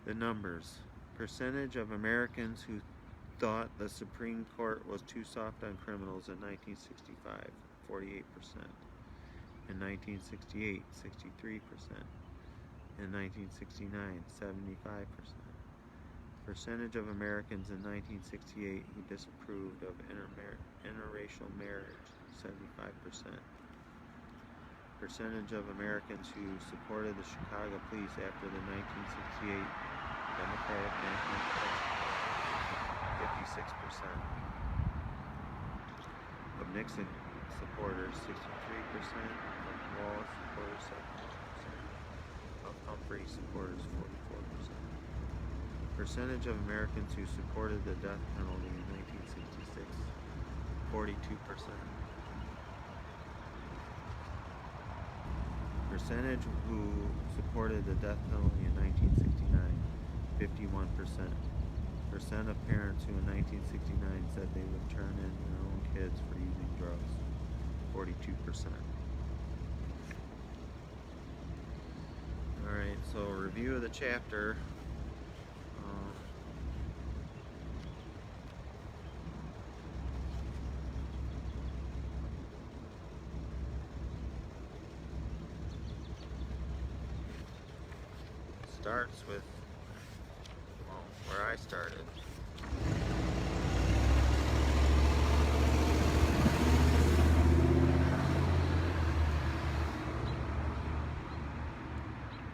The numbers. Percentage of Americans who thought the Supreme Court was too soft on criminals in 1965, 48%. In 1968, 63%. In 1969, 75%. Percentage of Americans in 1968 who disapproved of interracial marriage, 75%. Percentage of Americans who supported the Chicago police after the 1968 Democratic National Convention, 56%. Of Nixon supporters, 63%. Of Wallace supporters, 71%. Of free supporters 44%. Percentage of Americans who supported the death penalty in 1966, 42%. Percentage who supported the death penalty in 1969, 51%. Percent of parents who in 1969 said they would turn in their own kids for using drugs, 42%. Alright, so review of the chapter. Starts with, well, where I started.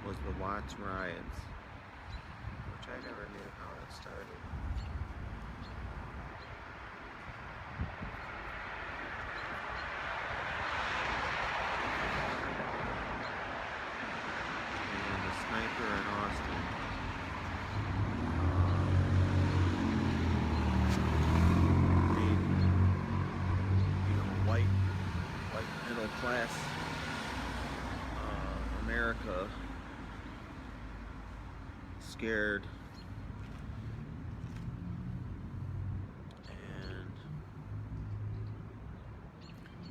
Was the Watts riots, which I never knew how it started. And the sniper in Austin. White middle class America scared, and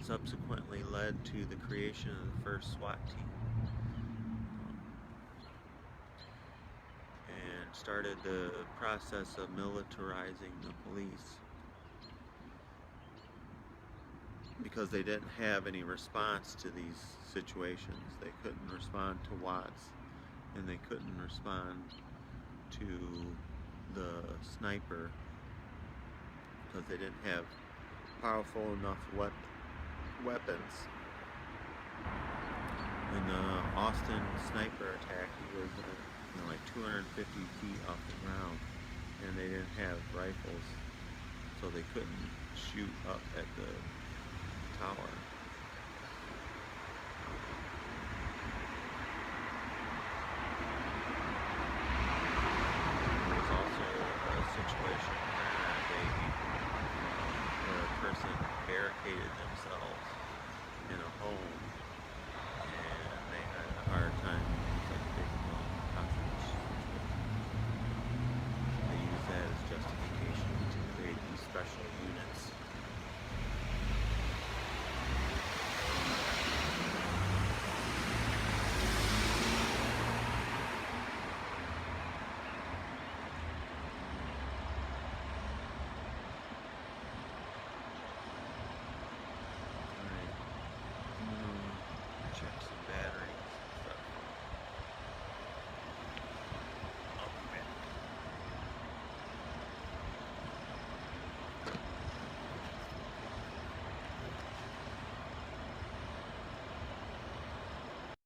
subsequently led to the creation of the first SWAT team, and started the process of militarizing the police, because they didn't have any response to these situations. They couldn't respond to Watts, and they couldn't respond to the sniper because they didn't have powerful enough weapons. In the Austin sniper attack, he was like 250 feet off the ground, and they didn't have rifles, so they couldn't shoot up at the tower.